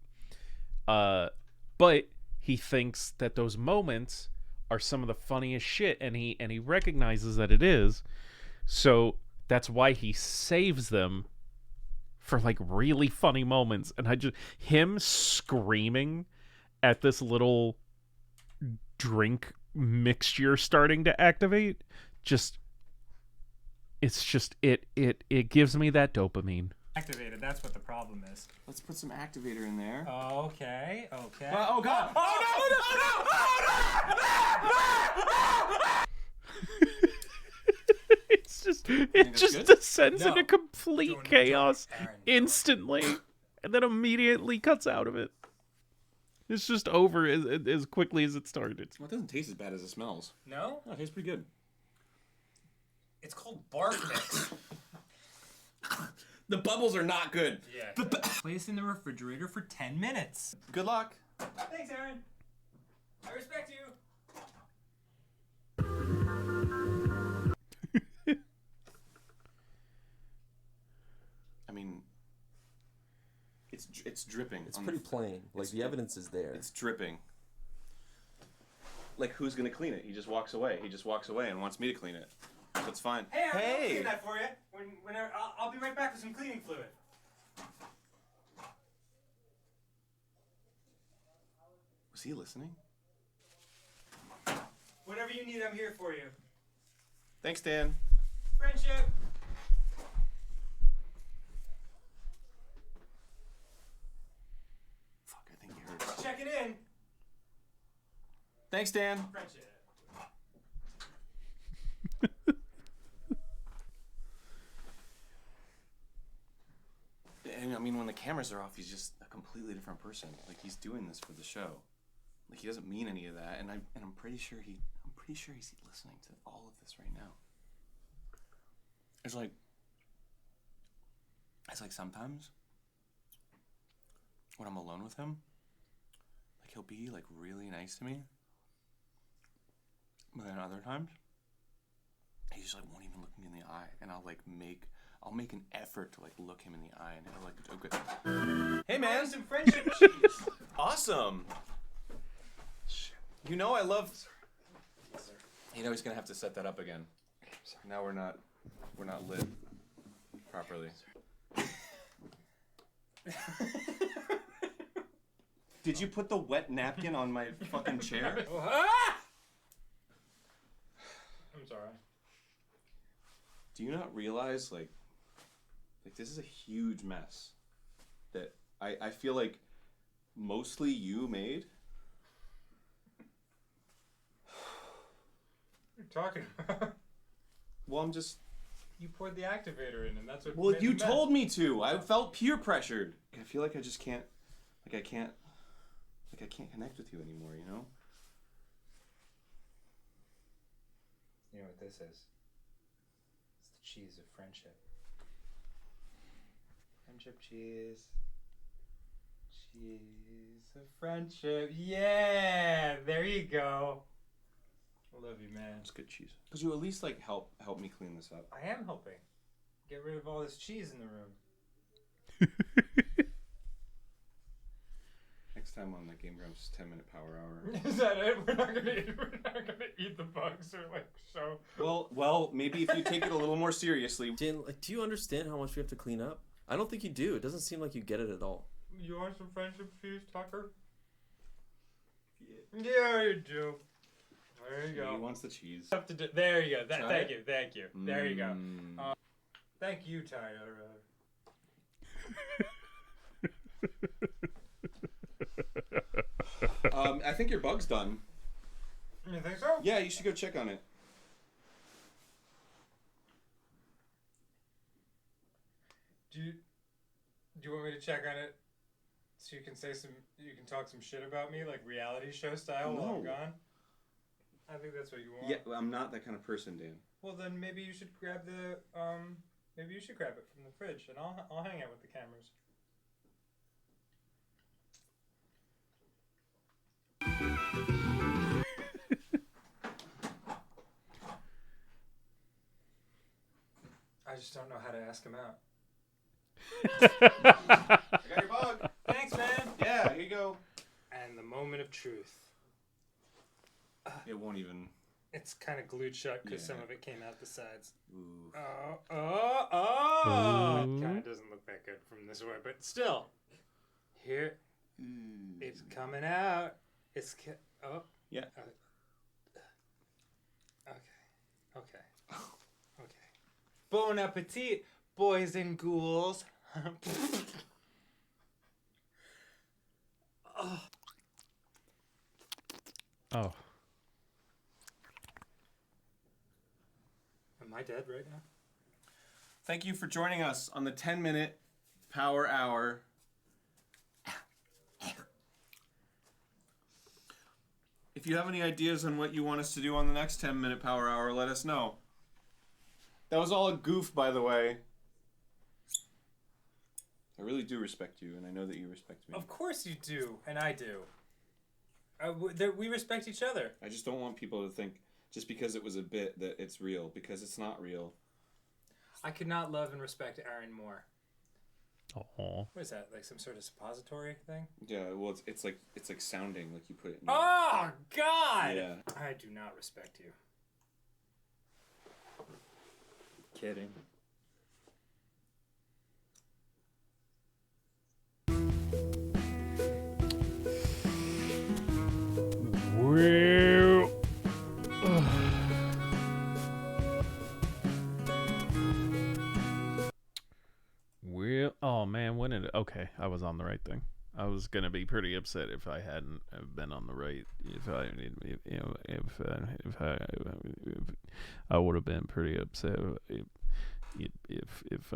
Speaker 1: But he thinks that those moments are some of the funniest shit, and he recognizes that it is. So that's why he saves them for like really funny moments. And him screaming at this little drink mixture starting to activate, it gives me that dopamine.
Speaker 7: Activated. That's what the problem is.
Speaker 16: Let's put some activator in there.
Speaker 7: Okay.
Speaker 16: Oh, God.
Speaker 1: It just descends into complete chaos instantly, and then immediately cuts out of it. It's just over as quickly as it started.
Speaker 16: Well, it doesn't taste as bad as it smells.
Speaker 7: No?
Speaker 16: No, it tastes pretty good.
Speaker 7: It's called bark mix.
Speaker 16: The bubbles are not good.
Speaker 7: Yeah. Place in the refrigerator for 10 minutes.
Speaker 16: Good luck.
Speaker 7: Thanks, Aaron. I respect you.
Speaker 16: I mean, it's dripping.
Speaker 15: It's pretty plain. Like, the evidence is there.
Speaker 16: It's dripping. Like, who's gonna clean it? He just walks away. He just walks away and wants me to clean it. So it's fine.
Speaker 7: Hey, Aaron, I'll clean that for you. Whenever, I'll be right back with some cleaning fluid.
Speaker 16: Was he listening?
Speaker 7: Whatever you need, I'm here for you.
Speaker 16: Thanks, Dan.
Speaker 7: Friendship.
Speaker 16: Fuck, I think he heard it.
Speaker 7: Check it in.
Speaker 16: Thanks, Dan.
Speaker 7: Friendship.
Speaker 16: And I mean, when the cameras are off, he's just a completely different person. Like, he's doing this for the show. Like, he doesn't mean any of that. And I'm pretty sure he's listening to all of this right now. It's like sometimes when I'm alone with him, like, he'll be like really nice to me. But then other times, he just like won't even look me in the eye, and I'll make an effort to like look him in the eye, and he'll like, okay. Hey man,
Speaker 7: some friendship cheese.
Speaker 16: Awesome. You know I love. You know he's gonna have to set that up again. Now we're not lit properly. Did you put the wet napkin on my fucking chair?
Speaker 7: I'm sorry.
Speaker 16: Do you not realize like this is a huge mess that I feel like mostly you made?
Speaker 7: What are you talking about?
Speaker 16: Well, I'm just.
Speaker 7: You poured the activator in, and that's what.
Speaker 16: Well,
Speaker 7: made
Speaker 16: you
Speaker 7: the mess.
Speaker 16: told me to. I felt peer pressured. I feel like I just can't. I can't connect with you anymore. You know.
Speaker 7: You know what this is? It's the cheese of friendship. Friendship cheese. Cheese of friendship. Yeah! There you go. I love you, man.
Speaker 16: It's good cheese. Could you at least like help me clean this up?
Speaker 7: I am helping. Get rid of all this cheese in the room.
Speaker 16: Next time on the Game Grumps 10-minute power hour.
Speaker 7: Is that it? We're not gonna eat the bugs or like show.
Speaker 16: Well, maybe if you take it a little more seriously.
Speaker 15: Dan, like, do you understand how much we have to clean up? I don't think you do. It doesn't seem like you get it at all.
Speaker 7: You want some friendship cheese, Tucker? Yeah, you do. There you go.
Speaker 16: He wants the cheese.
Speaker 7: There you go. Thank you. There you go. Thank you, Tyler.
Speaker 16: I think your bug's done.
Speaker 7: You think so?
Speaker 16: Yeah, you should go check on it.
Speaker 7: Do you want me to check on it so you can talk some shit about me, like reality show style while I'm
Speaker 16: No.
Speaker 7: gone? I think that's what you want.
Speaker 16: Yeah, well, I'm not that kind of person, Dan.
Speaker 7: Well, then maybe you should grab it from the fridge, and I'll hang out with the cameras. I just don't know how to ask him out.
Speaker 16: I got your bug.
Speaker 7: Thanks, man.
Speaker 16: Yeah, here you go.
Speaker 7: And the moment of truth.
Speaker 16: It won't even.
Speaker 7: It's kind of glued shut because
Speaker 16: Yeah.
Speaker 7: some of it came out the sides.
Speaker 16: Ooh.
Speaker 7: Kind of doesn't look that good from this way, but still. Here. It's coming out. Oh.
Speaker 16: Yeah.
Speaker 7: Okay. Bon appetit, boys and ghouls.
Speaker 1: Oh.
Speaker 7: Am I dead right now?
Speaker 16: Thank you for joining us on the 10-minute Power Hour. If you have any ideas on what you want us to do on the next 10-minute Power Hour, let us know. That was all a goof, by the way. I really do respect you, and I know that you respect me.
Speaker 7: Of course you do, and I do. We respect each other.
Speaker 16: I just don't want people to think, just because it was a bit, that it's real, because it's not real.
Speaker 7: I could not love and respect Aaron more.
Speaker 1: Aww.
Speaker 7: What is that? Like some sort of suppository thing?
Speaker 16: Yeah, well, it's like sounding, like you put it in.
Speaker 7: Oh God!
Speaker 16: Yeah.
Speaker 7: I do not respect you.
Speaker 15: Kidding.
Speaker 1: Well. Well, oh man, when did okay, I was on the right thing. I was gonna be pretty upset if I hadn't been on the right. I would have been pretty upset if